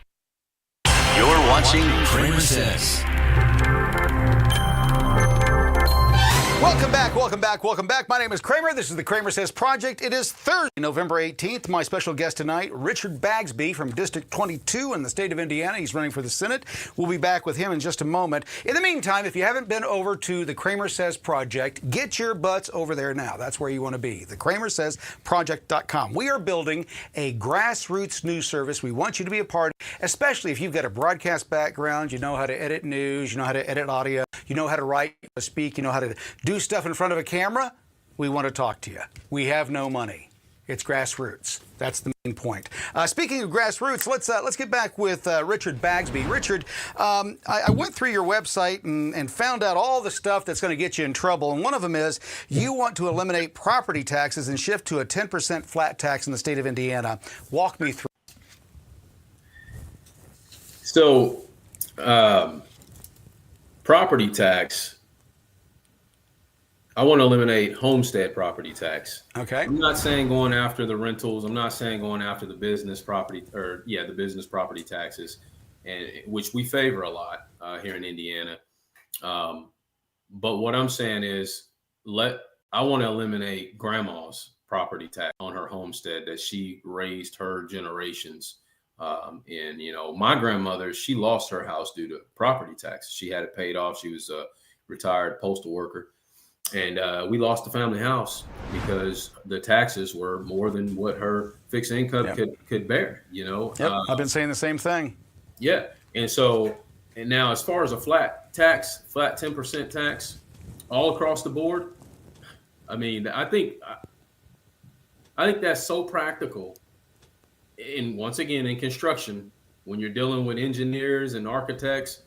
B: You're watching CramerSez.
A: Welcome back. My name is Kramer. This is the CramerSez Project. It is Thursday, November 18th. My special guest tonight, Richard Bagsby from District 22 in the state of Indiana. He's running for the Senate. We'll be back with him in just a moment. In the meantime, if you haven't been over to the CramerSez Project, get your butts over there now. That's where you want to be, the CramerSezProject.com. We are building a grassroots news service. We want you to be a part, especially if you've got a broadcast background, you know how to edit news, you know how to edit audio, you know how to write, speak, you know how to do stuff in front of a camera. We want to talk to you. We have no money. It's grassroots. That's the main point. Speaking of grassroots, let's get back with Richard Bagsby. Richard, I went through your website and found out all the stuff that's going to get you in trouble. And one of them is you want to eliminate property taxes and shift to a 10% flat tax in the state of Indiana. Walk me through.
I: So, property tax. I want to eliminate homestead property tax.
A: Okay.
I: I'm not saying going after the rentals. I'm not saying going after the business property the business property taxes, and which we favor a lot here in Indiana. But what I'm saying is I want to eliminate grandma's property tax on her homestead that she raised her generations. And my grandmother, she lost her house due to property tax. She had it paid off. She was a retired postal worker. And we lost the family house because the taxes were more than what her fixed income could bear, Yep,
A: I've been saying the same thing.
I: Yeah. And now as far as a flat 10% tax all across the board, I mean, I think that's so practical. And once again, in construction, when you're dealing with engineers and architects,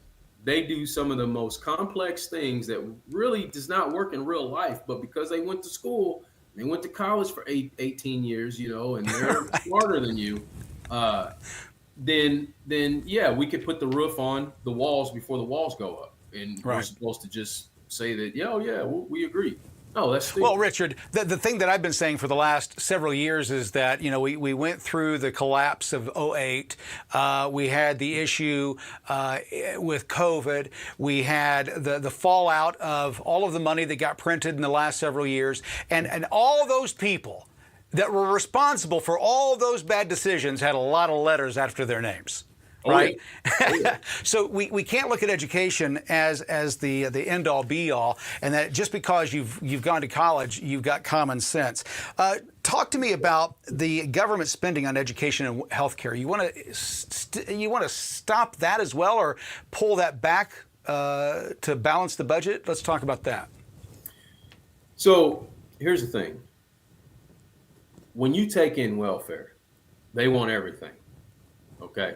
I: they do some of the most complex things that really does not work in real life. But because they went to school, they went to college for 18 years, and they're smarter than you, then yeah, we could put the roof on the walls before the walls go up. And we're supposed to just say that, we agree. Oh, that's stupid.
A: Well, Richard, the thing that I've been saying for the last several years is that, we went through the collapse of '08. We had the issue with COVID. We had the fallout of all of the money that got printed in the last several years. And all those people that were responsible for all those bad decisions had a lot of letters after their names. Right. Oh, yeah. So we can't look at education as the end all be all, and that just because you've gone to college, you've got common sense. Talk to me about the government spending on education and healthcare. You want to stop that as well, or pull that back to balance the budget? Let's talk about that.
I: So here's the thing. When you take in welfare, they want everything. Okay.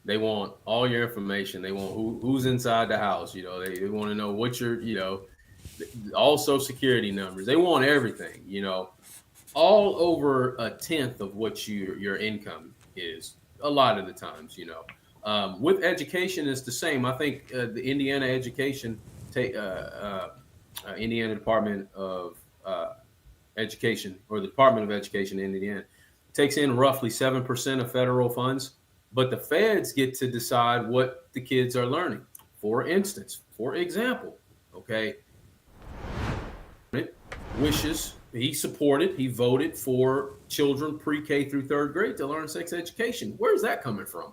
I: They want all your information. They want who's inside the house. They want to know what your, all Social Security numbers. They want everything, all over a tenth of what your income is a lot of the times, With education, it's the same. I think the Indiana Education, Indiana Department of Education, or the Department of Education in Indiana, takes in roughly 7% of federal funds. But the feds get to decide what the kids are learning. For example, okay, he voted for children pre-K through third grade to learn sex education. Where's that coming from?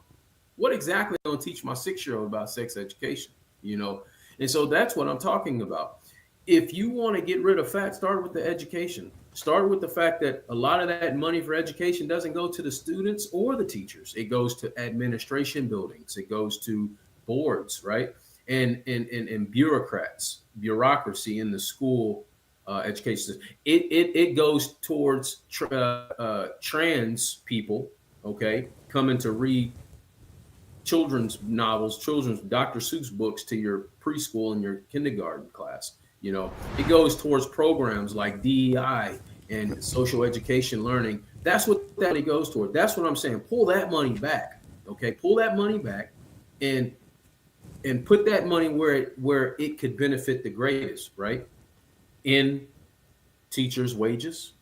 I: What exactly am I going to teach my 6-year-old about sex education? And so that's what I'm talking about. If you want to get rid of fat, start with the education. Start with the fact that a lot of that money for education doesn't go to the students or the teachers. It goes to administration buildings. It goes to boards, right? And bureaucracy in the school education system. It goes towards trans people, okay, coming to read children's novels, children's Dr. Seuss books to your preschool and your kindergarten class. It goes towards programs like DEI and social education learning. That's what that money goes toward. That's what I'm saying. Pull that money back. Okay. Pull that money back and put that money where it could benefit the greatest, right? In teachers' wages,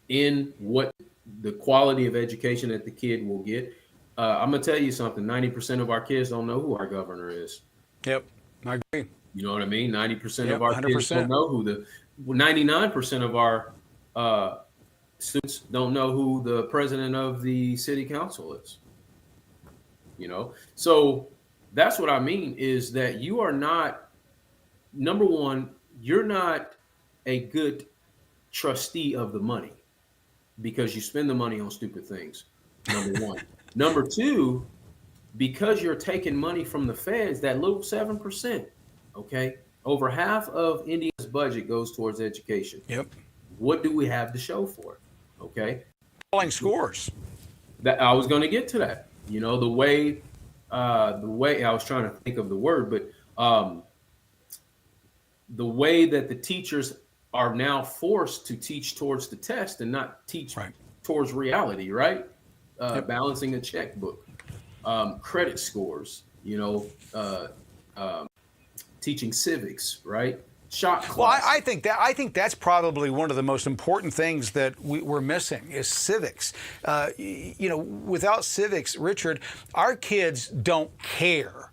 I: in what the quality of education that the kid will get. I'm going to tell you something. 90% of our kids don't know who our governor is.
A: Yep. I agree.
I: You know what I mean? 90% of our 100%. Kids don't know who 99% of our students don't know who the president of the city council is. So that's what I mean is that you are not, number one, you're not a good trustee of the money because you spend the money on stupid things. Number one. Number two, because you're taking money from the feds, that little 7%. Okay. Over half of Indiana's budget goes towards education.
A: Yep.
I: What do we have to show for it? Okay.
A: falling scores.
I: That I was going to get to that. You know, the way I was trying to think of the word, but the way that the teachers are now forced to teach towards the test and not teach towards reality, right? Balancing a checkbook, credit scores, you know, teaching civics, right? Shot class.
A: Well, I think that's probably one of the most important things that we're missing is civics. You know, without civics, Richard, our kids don't care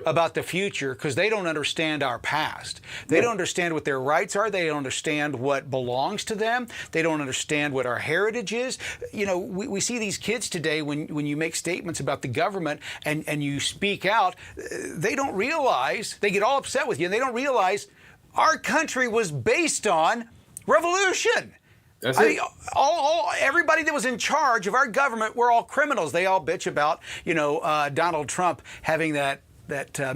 A: about the future because they don't understand our past. They don't understand what their rights are. They don't understand what belongs to them. They don't understand what our heritage is. You know, we see these kids today when you make statements about the government and you speak out, they don't realize, they get all upset with you, and they don't realize our country was based on revolution.
I: That's it.
A: Everybody that was in charge of our government were all criminals. They all bitch about, you know, Donald Trump having that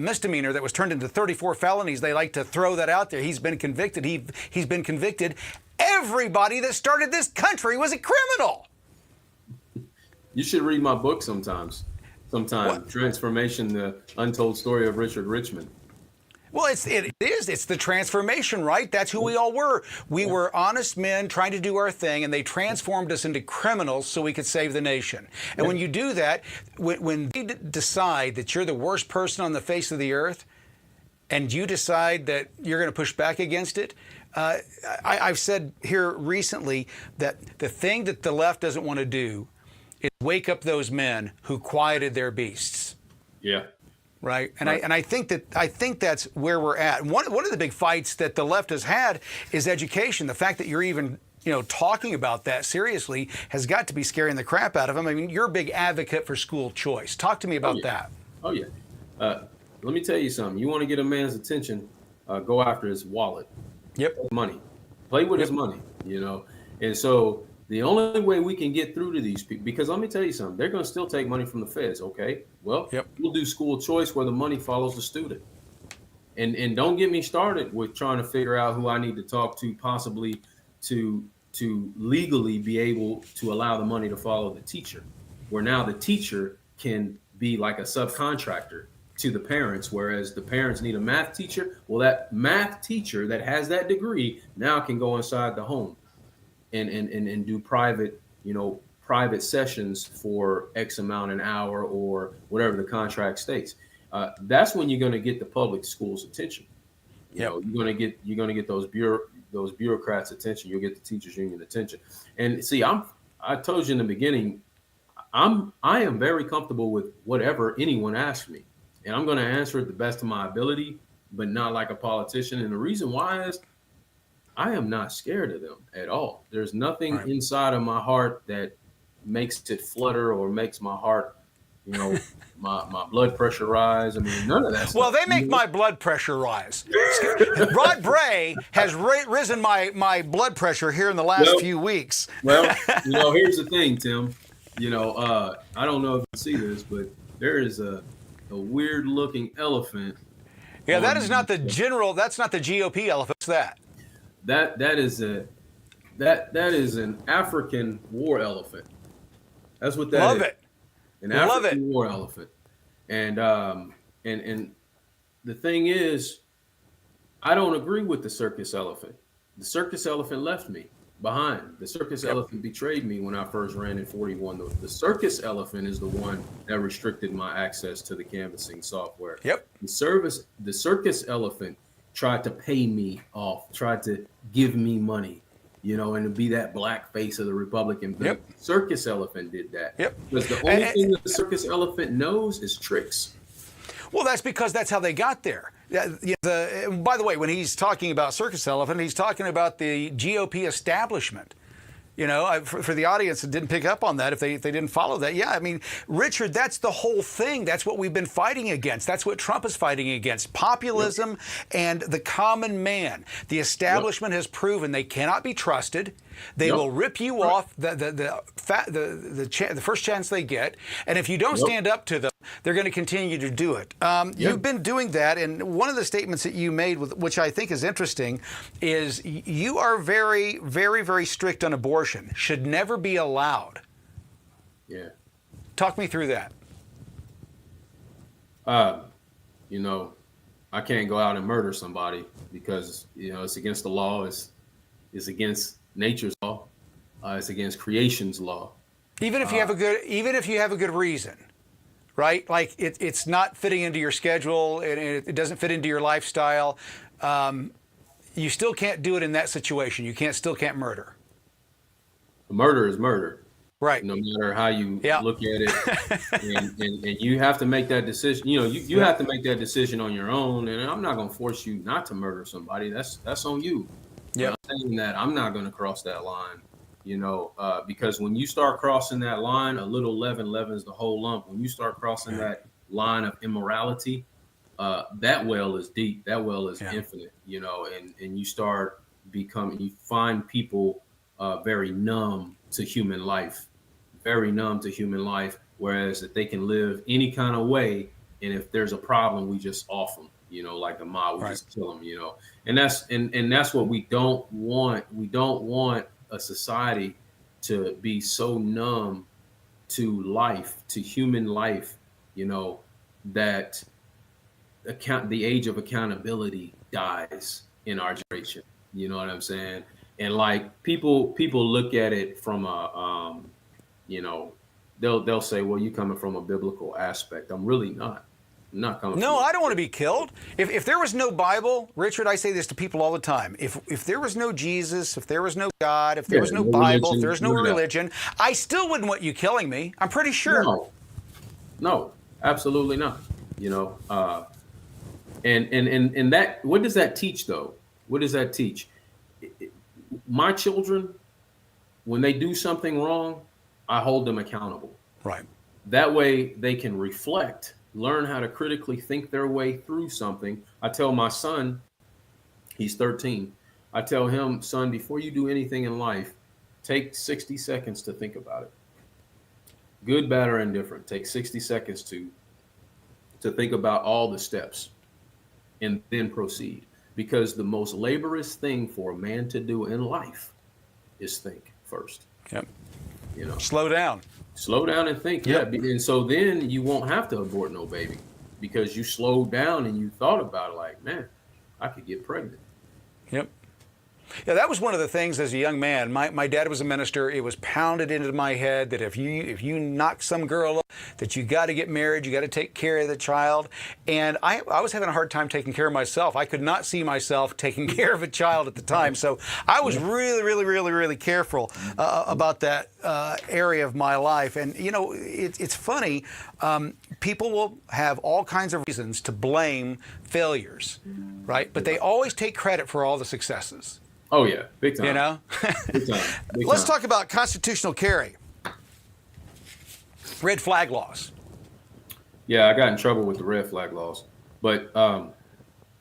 A: misdemeanor that was turned into 34 felonies. They like to throw that out there. He's been convicted. He's been convicted. Everybody that started this country was a criminal.
I: You should read my book sometime.
A: What?
I: Transformation: The Untold Story of Richard Richmond.
A: Well, it is. It's the transformation, right? That's who we all were. We were honest men trying to do our thing, and they transformed us into criminals so we could save the nation. And when you do that, when they decide that you're the worst person on the face of the earth, and you decide that you're going to push back against it, I've said here recently that the thing that the left doesn't want to do is wake up those men who quieted their beasts.
I: Yeah.
A: Right. And I think that's where we're at. One of the big fights that the left has had is education. The fact that you're even, you know, talking about that seriously has got to be scaring the crap out of them. I mean, you're a big advocate for school choice. Talk to me about that.
I: Oh, yeah. Let me tell you something. You want to get a man's attention, go after his wallet.
A: Yep.
I: Money. Play with his money, you know. And so the only way we can get through to these people, because let me tell you something, they're going to still take money from the feds, okay? Well, we'll do school choice where the money follows the student. And don't get me started with trying to figure out who I need to talk to possibly to legally be able to allow the money to follow the teacher, where now the teacher can be like a subcontractor to the parents, whereas the parents need a math teacher. Well, that math teacher that has that degree now can go inside the home and do private, you know, private sessions for X amount an hour or whatever the contract states. That's when you're going to get the public schools' attention. You know, you're going to get those bureaucrats' attention. You'll get the teachers' union attention. And see, I told you in the beginning, I am very comfortable with whatever anyone asks me, and I'm going to answer it the best of my ability, but not like a politician. And the reason why is I am not scared of them at all. There's nothing inside of my heart that makes it flutter or makes my heart, you know, my blood pressure rise. I mean, none of that stuff.
A: Well, they make my blood pressure rise. Rod Bray has risen my blood pressure here in the last few weeks.
I: Well, you know, here's the thing, Tim. You know, I don't know if you see this, but there is a weird looking elephant.
A: Yeah, that is not the general. That's not the GOP elephant. It's that.
I: That is an African war elephant. That's what that is.
A: Love it.
I: An African war elephant. And the thing is, I don't agree with the circus elephant. The circus elephant left me behind. The circus elephant betrayed me when I first ran in 41. The circus elephant is the one that restricted my access to the canvassing software.
A: Yep.
I: The circus elephant tried to pay me off, tried to give me money, you know, and to be that black face of the Republican. The circus elephant did that.
A: Yep.
I: Because the only thing that the circus elephant knows is tricks.
A: Well, that's because that's how they got there. By the way, when he's talking about circus elephant, he's talking about the GOP establishment. You know, for the audience that didn't pick up on that, if they didn't follow that, I mean, Richard, that's the whole thing. That's what we've been fighting against. That's what Trump is fighting against. Populism and the common man. The establishment has proven they cannot be trusted. They will rip you off the first chance they get, and if you don't stand up to them, they're going to continue to do it. You've been doing that, and one of the statements that you made, which I think is interesting, is you are very, very, very strict on abortion. abortion should never be allowed.
I: Yeah.
A: Talk me through that.
I: You know, I can't go out and murder somebody because, you know, it's against the law. It's against nature's law. It's against creation's law.
A: Even if you have a good reason, right? Like it's not fitting into your schedule and it doesn't fit into your lifestyle. You still can't do it in that situation. You still can't murder.
I: Murder is murder.
A: Right.
I: No matter how you look at it. and you have to make that decision. You know, you have to make that decision on your own. And I'm not going to force you not to murder somebody. That's on you.
A: Yeah.
I: I'm saying that I'm not going to cross that line, you know, because when you start crossing that line, a little leaven leavens the whole lump. When you start crossing that line of immorality, that well is deep. That well is infinite, you know, and you start you find people very numb to human life, whereas that they can live any kind of way. And if there's a problem, we just off them, you know, like the mob, we just kill them, you know, and that's what we don't want. We don't want a society to be so numb to life, to human life, you know, that the age of accountability dies in our generation. You know what I'm saying? And like people look at it from a, you know, they'll say, well, you coming from a biblical aspect. I'm really not. I'm not coming.
A: No, I don't want to be killed. If there was no Bible, Richard, I say this to people all the time. If there was no Jesus, if there was no God, if there was no Bible, if there was no religion, I still wouldn't want you killing me. I'm pretty sure.
I: No, absolutely not. You know, and that, what does that teach though? What does that teach? My children, when they do something wrong, I hold them accountable.
A: Right.
I: That way they can reflect, learn how to critically think their way through something. I tell my son, he's 13. I tell him, son, before you do anything in life, take 60 seconds to think about it. Good, bad, or indifferent. Take 60 seconds to think about all the steps and then proceed. Because the most laborious thing for a man to do in life is think first.
A: Yep.
I: You know,
A: slow down
I: and think. Yep. Yeah. And so then you won't have to abort no baby because you slowed down and you thought about it like, man, I could get pregnant.
A: Yep. Yeah, that was one of the things as a young man. My dad was a minister. It was pounded into my head that if you knock some girl up, that you got to get married, you got to take care of the child. And I was having a hard time taking care of myself. I could not see myself taking care of a child at the time. So I was really careful about that area of my life. And, you know, it's funny. People will have all kinds of reasons to blame failures, right? But they always take credit for all the successes.
I: Oh, yeah. Big time.
A: You know?
I: Big time.
A: Let's talk about constitutional carry. Red flag laws.
I: Yeah, I got in trouble with the red flag laws. But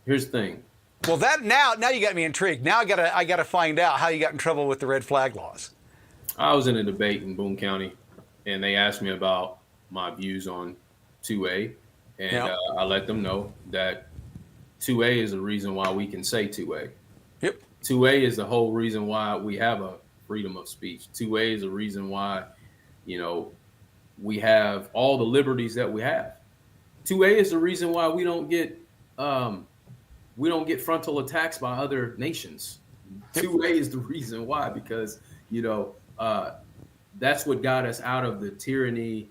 I: here's the thing.
A: Well, that now you got me intrigued. Now I gotta find out how you got in trouble with the red flag laws.
I: I was in a debate in Boone County, and they asked me about my views on 2A, and I let them know that 2A is the reason why we can say 2A.
A: Yep.
I: 2A is the whole reason why we have a freedom of speech. 2A is the reason why, you know, we have all the liberties that we have. 2A is the reason why we don't get frontal attacks by other nations. 2A is the reason why, because, you know, that's what got us out of the tyranny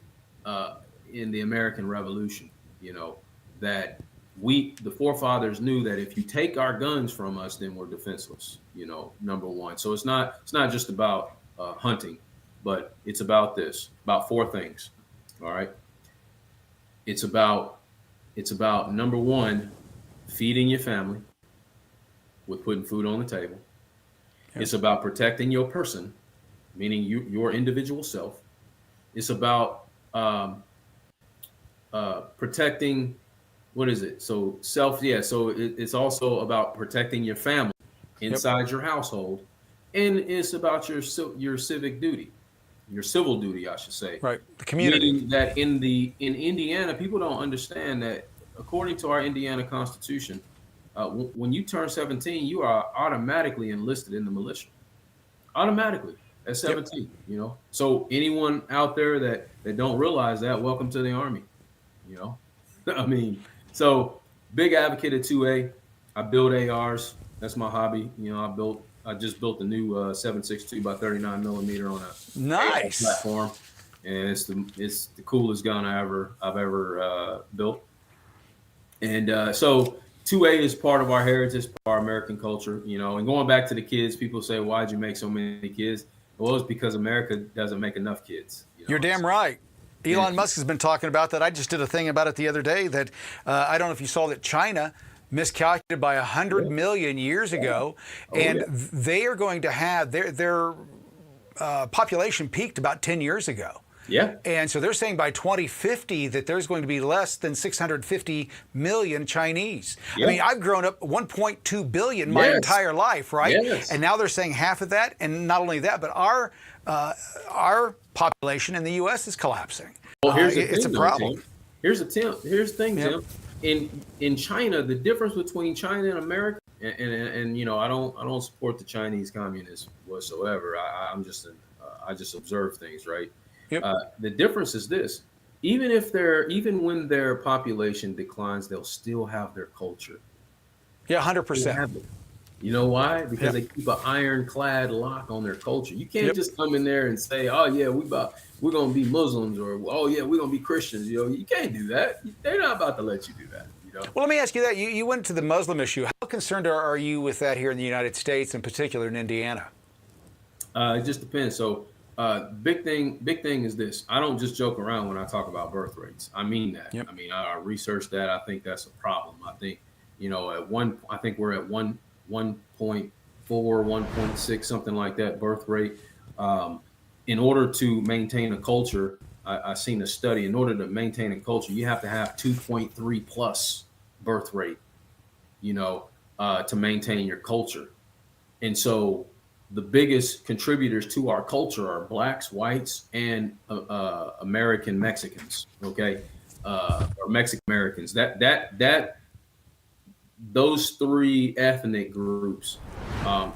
I: in the American Revolution. You know, that the forefathers knew that if you take our guns from us, then we're defenseless, you know, number one. So it's not just about hunting, but it's about about four things. All right. It's about number one, feeding your family with putting food on the table. Yep. It's about protecting your person, meaning your individual self. It's about protecting, what is it? So self, yeah. So it's also about protecting your family inside your household, and it's about your civic duty, your civil duty, I should say.
A: Right, the community.
I: Meaning that in Indiana, people don't understand that according to our Indiana Constitution, when you turn 17, you are automatically enlisted in the militia. Automatically. at 17. You know, so anyone out there that don't realize that, welcome to the Army. You know, I mean, so big advocate of 2A. I build ARs. That's my hobby. You know, I just built a new 7.62 by 39 millimeter on a
A: Nice
I: platform, and it's the coolest gun I've ever built. And so 2A is part of our heritage, part of our American culture. You know, and going back to the kids, people say, "Why'd you make so many kids?" Well, it's because America doesn't make enough kids. You know?
A: You're damn right. Elon Musk has been talking about that. I just did a thing about it the other day that I don't know if you saw that China miscalculated by 100 million years ago, and they are going to have their population peaked about 10 years ago.
I: Yeah.
A: And so they're saying by 2050 that there's going to be less than 650 million Chinese.
I: Yeah.
A: I mean, I've grown up 1.2 billion my entire life, right?
I: Yes.
A: And now they're saying half of that. And not only that, but our population in the U.S. is collapsing.
I: Well, here's the
A: it's
I: thing,
A: a problem.
I: Tim. Here's the thing, Tim. In China, the difference between China and America, and you know, I don't support the Chinese communists whatsoever. I just observe things, right?
A: Yep.
I: The difference is this: even when their population declines, they'll still have their culture.
A: Yeah, 100%.
I: You know why? Because they keep an ironclad lock on their culture. You can't just come in there and say, "Oh yeah, we're gonna be Muslims," or "Oh yeah, we're gonna be Christians." You know, you can't do that. They're not about to let you do that. You know. Well,
A: let me ask you that. You went to the Muslim issue. How concerned are you with that here in the United States, in particular in Indiana?
I: It just depends. So, big thing is this: I don't just joke around when I talk about birth rates. I mean that.
A: Yep.
I: I mean, I researched that. I think that's a problem. I think, you know, I think we're at 1.4, 1.6, something like that birth rate. In order to maintain a culture, I seen a study. In order to maintain a culture, you have to have 2.3 plus birth rate, you know, to maintain your culture. And so the biggest contributors to our culture are blacks, whites, and American Mexicans. Okay, or Mexican Americans. Those three ethnic groups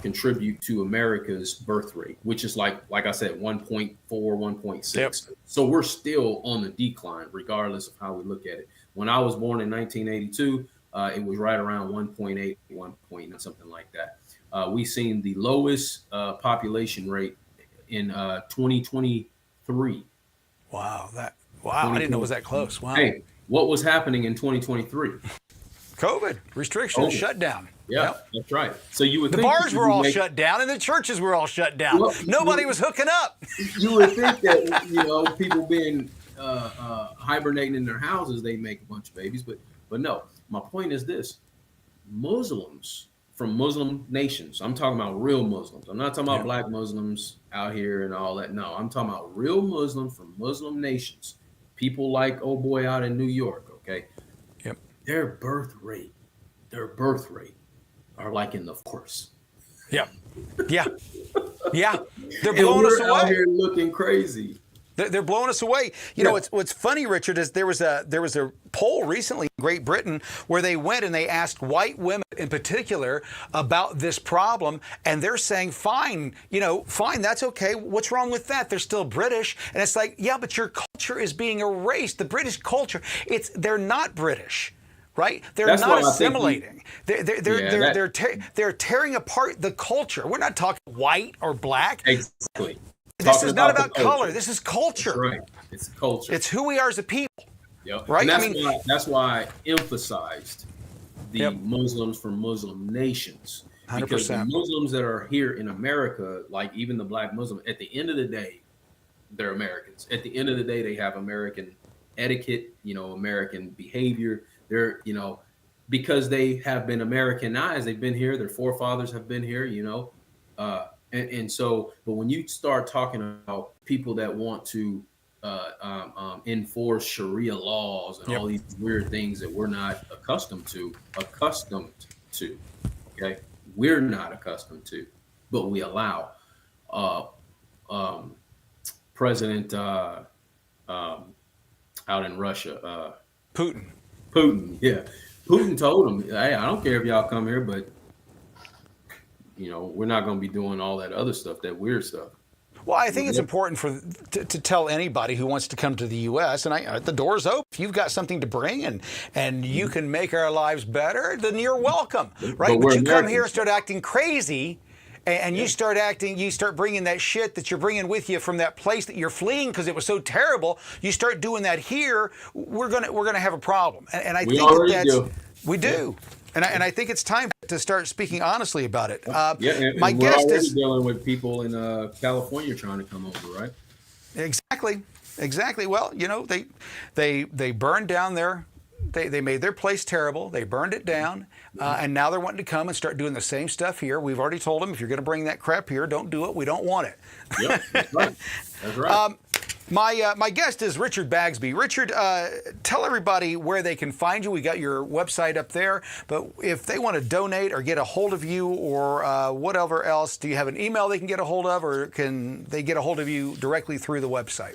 I: contribute to America's birth rate, which is like I said, 1.4, 1.6.
A: Yep.
I: So we're still on the decline, regardless of how we look at it. When I was born in 1982, it was right around 1.8, 1. Something like that. We've seen the lowest population rate in 2023.
A: Wow, I didn't know it was that close. Wow.
I: Hey, what was happening in 2023?
A: COVID restrictions, shutdown.
I: Yeah,
A: Yep.
I: That's right. So you would
A: the
I: think
A: bars were all shut down and the churches were all shut down.
I: Well,
A: Nobody was hooking up.
I: You would think that, you know, people being hibernating in their houses, they make a bunch of babies, but no. My point is this: Muslims from Muslim nations. I'm talking about real Muslims. I'm not talking about black Muslims out here and all that. No, I'm talking about real Muslims from Muslim nations. People like old boy out in New York. Okay.
A: Yep.
I: Their birth rate are like in the force.
A: Yeah. Yeah. They're blowing us away.
I: Out here looking crazy.
A: They're blowing us away. You know, what's funny, Richard, is there was a poll recently in Great Britain where they went and they asked white women in particular about this problem, and they're saying, fine, that's okay. What's wrong with that? They're still British. And it's like, yeah, but your culture is being erased. The British culture, they're not British. Right? They're not assimilating. They're tearing apart the culture. We're not talking white or black.
I: Exactly.
A: This is not about color. This is culture.
I: That's right. It's culture.
A: It's who we are as a people.
I: Yep.
A: Right?
I: And that's why I emphasized the Muslims from Muslim nations.
A: 100%.
I: Because the Muslims that are here in America, like even the black Muslim, at the end of the day, they're Americans. At the end of the day, they have American etiquette, American behavior. They're, because they have been Americanized, they've been here, their forefathers have been here, and so, but when you start talking about people that want to enforce Sharia laws and all these weird things that we're not accustomed to, okay, we're not accustomed to, but we allow President out in Russia, Putin, yeah. Putin told him, hey, I don't care if y'all come here, but, we're not going to be doing all that other stuff, that weird stuff.
A: Well, I think it's important to tell anybody who wants to come to the U.S. and the door's open. If you've got something to bring and you can make our lives better, then you're welcome, right? But you come here and start acting crazy. And you start bringing that shit that you're bringing with you from that place that you're fleeing because it was so terrible. You start doing that here, we're gonna have a problem. And I think we do. And I think it's time to start speaking honestly about it.
I: My guest is dealing with people in California trying to come over, right?
A: Exactly. Well, they burned down they made their place terrible. They burned it down, and now they're wanting to come and start doing the same stuff here. We've already told them, if you're going to bring that crap here, don't do it. We don't want it.
I: Yep, that's right. That's right.
A: My guest is Richard Bagsby. Richard, tell everybody where they can find you. We got your website up there, but if they want to donate or get a hold of you or whatever else, do you have an email they can get a hold of, or can they get a hold of you directly through the website?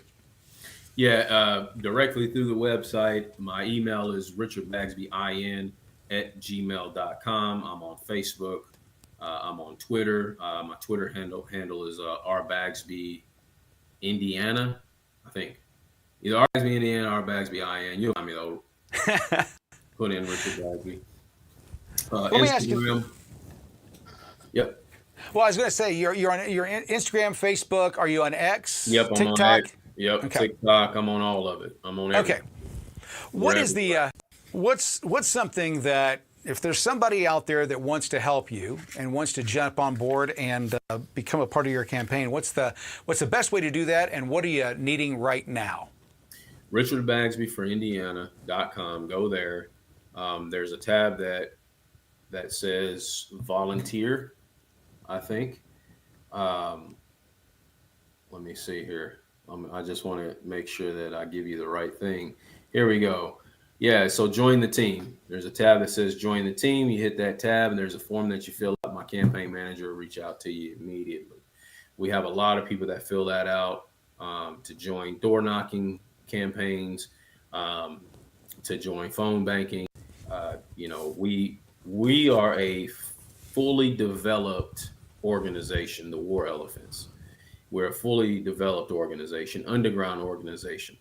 I: Yeah, directly through the website. My email is richardbagsbyin@gmail.com. I'm on Facebook. I'm on Twitter. My Twitter handle is rbagsby Indiana, I think. Either rbagsby Indiana or rbagsbyin. You'll find me though. Put in Richard Bagsby.
A: Let me ask you.
I: Yep.
A: Well, I was going to say you're on Instagram, Facebook. Are you on X?
I: Yep. I'm
A: TikTok.
I: on X. Yep,
A: okay.
I: TikTok. I'm on all of it. I'm on everything.
A: Okay. What is the what's something that, if there's somebody out there that wants to help you and wants to jump on board and become a part of your campaign, what's the best way to do that, and what are you needing right now?
I: RichardBagsbyForIndiana.com. Go there. There's a tab that says volunteer, I think. Let me see here. I just want to make sure that I give you the right thing. Here we go. Yeah, so join the team. There's a tab that says join the team. You hit that tab, and there's a form that you fill out. My campaign manager will reach out to you immediately. We have a lot of people that fill that out to join door knocking campaigns, to join phone banking. We are a fully developed organization, the War Elephants. We're a fully developed organization, underground organization,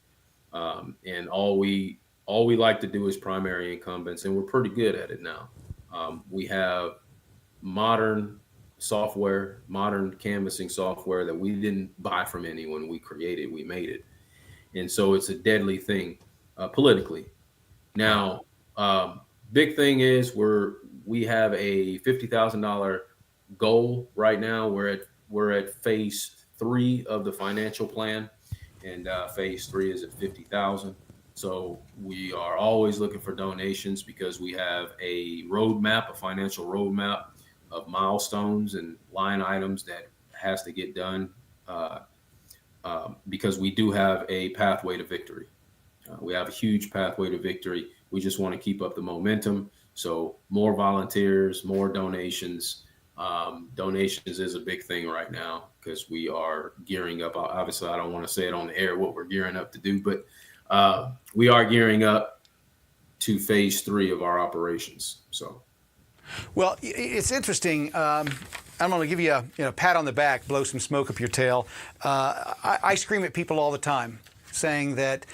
I: and all we like to do is primary incumbents, and we're pretty good at it now. We have modern software, modern canvassing software that we didn't buy from anyone. We created, we made it, and so it's a deadly thing politically. Now, big thing is we have a $50,000 goal right now. We're at phase 3 of the financial plan, and phase 3 is at 50,000. So we are always looking for donations because we have a roadmap, a financial roadmap of milestones and line items that has to get done because we do have a pathway to victory. We have a huge pathway to victory. We just want to keep up the momentum. So more volunteers, more donations. Donations is a big thing right now because we are gearing up. Obviously, I don't want to say it on the air what we're gearing up to do, but we are gearing up to phase 3 of our operations. So,
A: well, it's interesting. I'm going to give you a pat on the back, blow some smoke up your tail. I scream at people all the time, saying that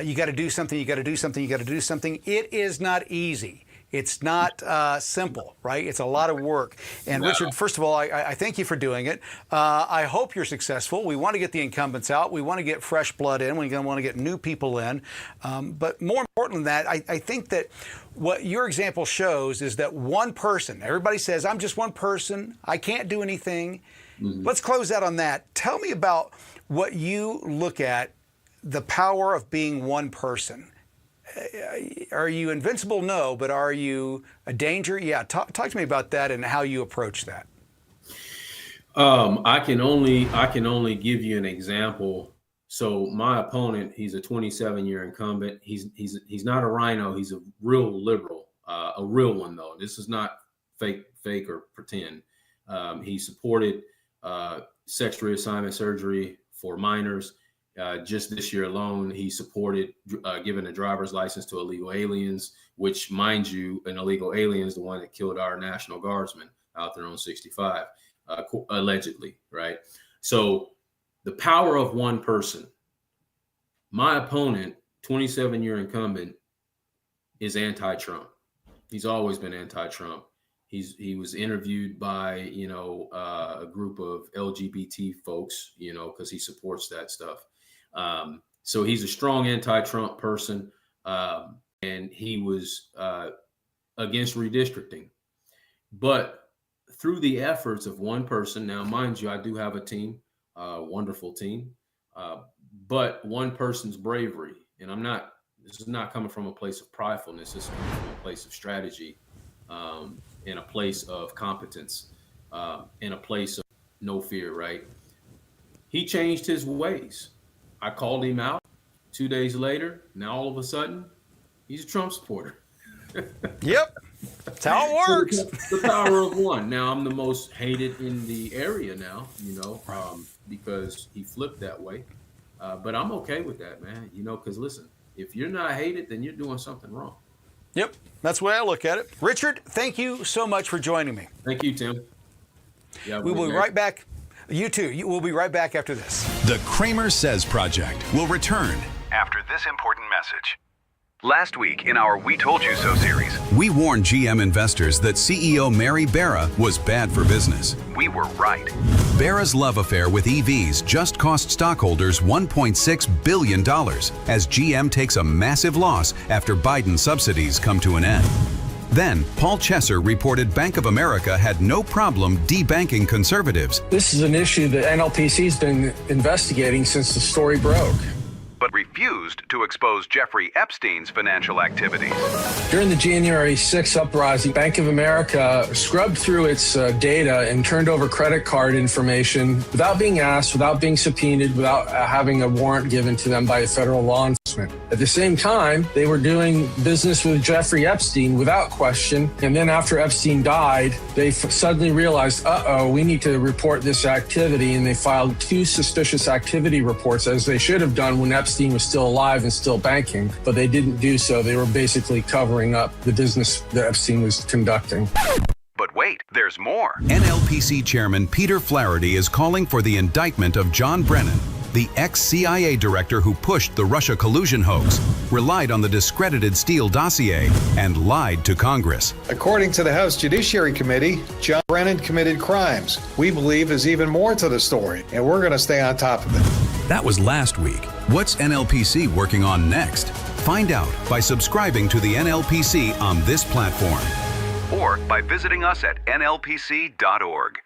A: you got to do something, you got to do something, you got to do something. It is not easy. It's not simple, right? It's a lot of work. And Richard, first of all, I thank you for doing it. I hope you're successful. We want to get the incumbents out. We want to get fresh blood in. We want to get new people in. But more important than that, I think that what your example shows is that one person, everybody says, I'm just one person. I can't do anything. Mm-hmm. Let's close out on that. Tell me about what you look at, the power of being one person. Are you invincible? No, but are you a danger? Yeah. Talk to me about that and how you approach that.
I: I can only give you an example. So my opponent, he's a 27-year incumbent. He's not a rhino. He's a real liberal, a real one though. This is not fake or pretend. He supported sex reassignment surgery for minors. Just this year alone, he supported giving a driver's license to illegal aliens, which, mind you, an illegal alien is the one that killed our National Guardsman out there on 65, allegedly, right? So the power of one person. My opponent, 27-year incumbent, is anti-Trump. He's always been anti-Trump. He was interviewed by, a group of LGBT folks, because he supports that stuff. So he's a strong anti-Trump person, and he was against redistricting. But through the efforts of one person, now, mind you, I do have a team, a wonderful team, but one person's bravery, and this is not coming from a place of pridefulness, this is coming from a place of strategy, in a place of competence, in a place of no fear, right? He changed his ways. I called him out 2 days later. Now, all of a sudden, he's a Trump supporter.
A: Yep. That's how it works.
I: So the power of one. Now, I'm the most hated in the area now, because he flipped that way. But I'm okay with that, man, because listen, if you're not hated, then you're doing something wrong.
A: Yep. That's the way I look at it. Richard, thank you so much for joining me.
I: Thank you, Tim. Yeah,
A: we will be right back. You too. We'll be right back after this.
F: The CramerSez Project will return
C: After this important message. Last week in our We Told You So series,
F: we warned GM investors that CEO Mary Barra was bad for business.
C: we were right.
F: Barra's love affair with EVs just cost stockholders $1.6 billion as GM takes a massive loss after Biden subsidies come to an end. Then, Paul Chesser reported Bank of America had no problem debanking conservatives.
J: This is an issue that NLPC's been investigating since the story broke.
C: But refused to expose Jeffrey Epstein's financial activities.
J: During the January 6th uprising, Bank of America scrubbed through its data and turned over credit card information without being asked, without being subpoenaed, without having a warrant given to them by federal law enforcement. At the same time, they were doing business with Jeffrey Epstein without question. And then after Epstein died, they suddenly realized, we need to report this activity. And they filed 2 suspicious activity reports, as they should have done when Epstein was still alive and still banking, but they didn't do so. They were basically covering up the business that Epstein was conducting.
C: But wait, there's more.
F: NLPC Chairman Peter Flaherty is calling for the indictment of John Brennan, the ex-CIA director who pushed the Russia collusion hoax, relied on the discredited Steele dossier, and lied to Congress.
G: According to the House Judiciary Committee, John Brennan committed crimes. We believe there's even more to the story, and we're going to stay on top of it.
F: That was last week. What's NLPC working on next? Find out by subscribing to the NLPC on this platform.
C: Or by visiting us at nlpc.org.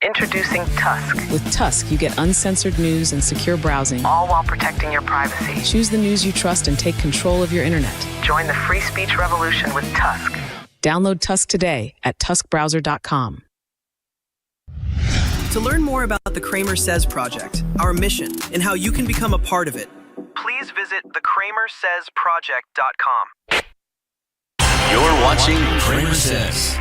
K: Introducing Tusk.
L: With Tusk, you get uncensored news and secure browsing,
K: all while protecting your privacy.
L: Choose the news you trust and take control of your internet.
K: Join the free speech revolution with Tusk.
L: Download Tusk today at tuskbrowser.com.
H: To learn more about the CramerSez project, our mission, and how you can become a part of it,
K: Please visit thecramersezproject.com.
B: You're watching CramerSez.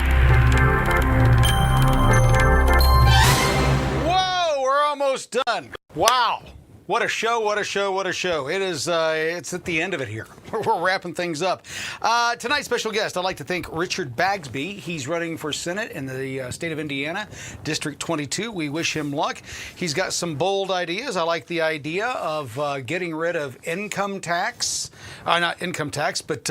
A: Whoa, we're almost done. Wow. What a show, what a show, what a show. It is, it's at the end of it here. We're wrapping things up. Tonight's special guest, I'd like to thank Richard Bagsby. He's running for Senate in the state of Indiana, District 22. We wish him luck. He's got some bold ideas. I like the idea of getting rid of income tax. Not income tax, but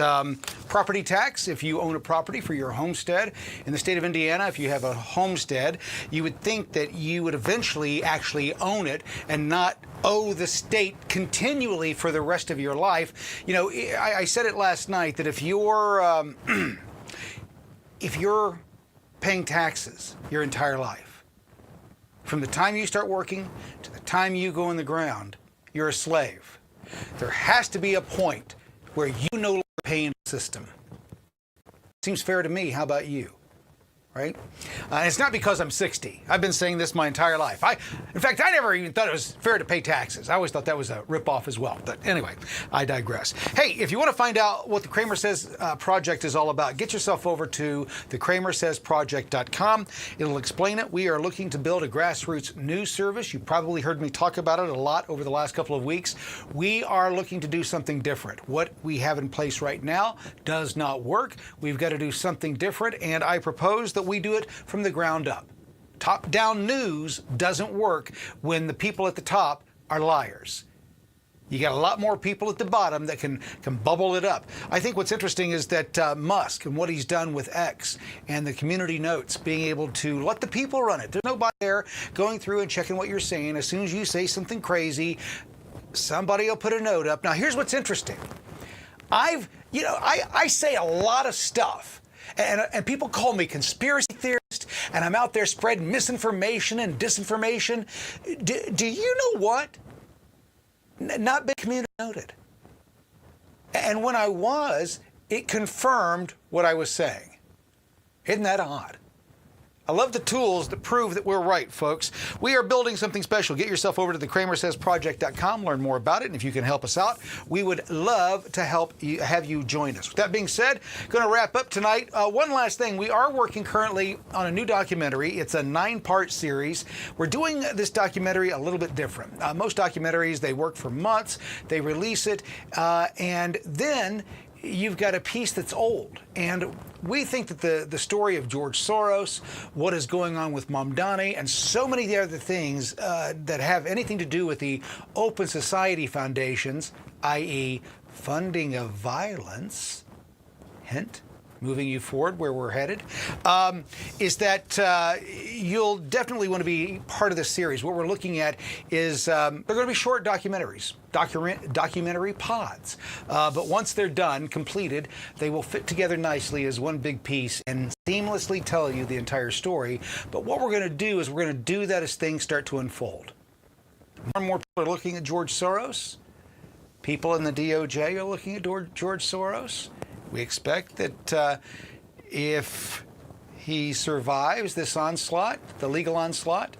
A: property tax. If you own a property for your homestead in the state of Indiana, if you have a homestead, you would think that you would eventually actually own it and not owe the state continually for the rest of your life. You know, I said it last night that if you're paying taxes your entire life, from the time you start working to the time you go in the ground, you're a slave. There has to be a point where you no longer pay in the system. Seems fair to me. How about you? Right? And it's not because I'm 60. I've been saying this my entire life. In fact, I never even thought it was fair to pay taxes. I always thought that was a ripoff as well. But anyway, I digress. Hey, if you want to find out what the CramerSez project is all about, get yourself over to thecramersezproject.com. It'll explain it. We are looking to build a grassroots news service. You probably heard me talk about it a lot over the last couple of weeks. We are looking to do something different. What we have in place right now does not work. We've got to do something different, and I propose that we do it from the ground up. Top-down news doesn't work when the people at the top are liars. You got a lot more people at the bottom that can bubble it up. I think what's interesting is that Musk and what he's done with X and the community notes, being able to let the people run it. There's nobody there going through and checking what you're saying. As soon as you say something crazy, somebody will put a note up. Now, here's what's interesting. I say a lot of stuff, and people call me conspiracy theorist, and I'm out there spreading misinformation and disinformation. Do you know what? Not been community noted. And when I was, it confirmed what I was saying. Isn't that odd? I love the tools that prove that we're right, folks. We are building something special. Get yourself over to the CramerSezProject.com, learn more about it, and if you can help us out, we would love to have you join us. With that being said, going to wrap up tonight. One last thing. We are working currently on a new documentary. It's a 9-part series. We're doing this documentary a little bit different. Most documentaries, they work for months, they release it, and then you've got a piece that's old. And we think that the story of George Soros, what is going on with Mamdani, and so many other things that have anything to do with the Open Society foundations, i.e. funding of violence, hint, moving you forward where we're headed, is that you'll definitely want to be part of this series. What we're looking at is they're going to be short documentaries, documentary pods. But once they're done, completed, they will fit together nicely as one big piece and seamlessly tell you the entire story. But what we're going to do is we're going to do that as things start to unfold. More and more people are looking at George Soros. People in the DOJ are looking at George Soros. We expect that if he survives this onslaught, the legal onslaught,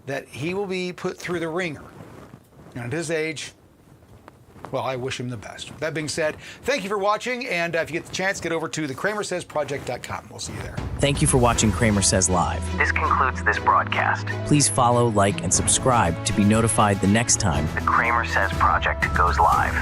A: that he will be put through the ringer. And at his age, well, I wish him the best. That being said, thank you for watching, and if you get the chance, get over to the CramerSezProject.com. We'll see you there.
B: Thank you for watching Kramer Says Live.
K: This concludes this broadcast.
B: Please follow, like, and subscribe to be notified the next time
K: The Kramer Says Project goes live.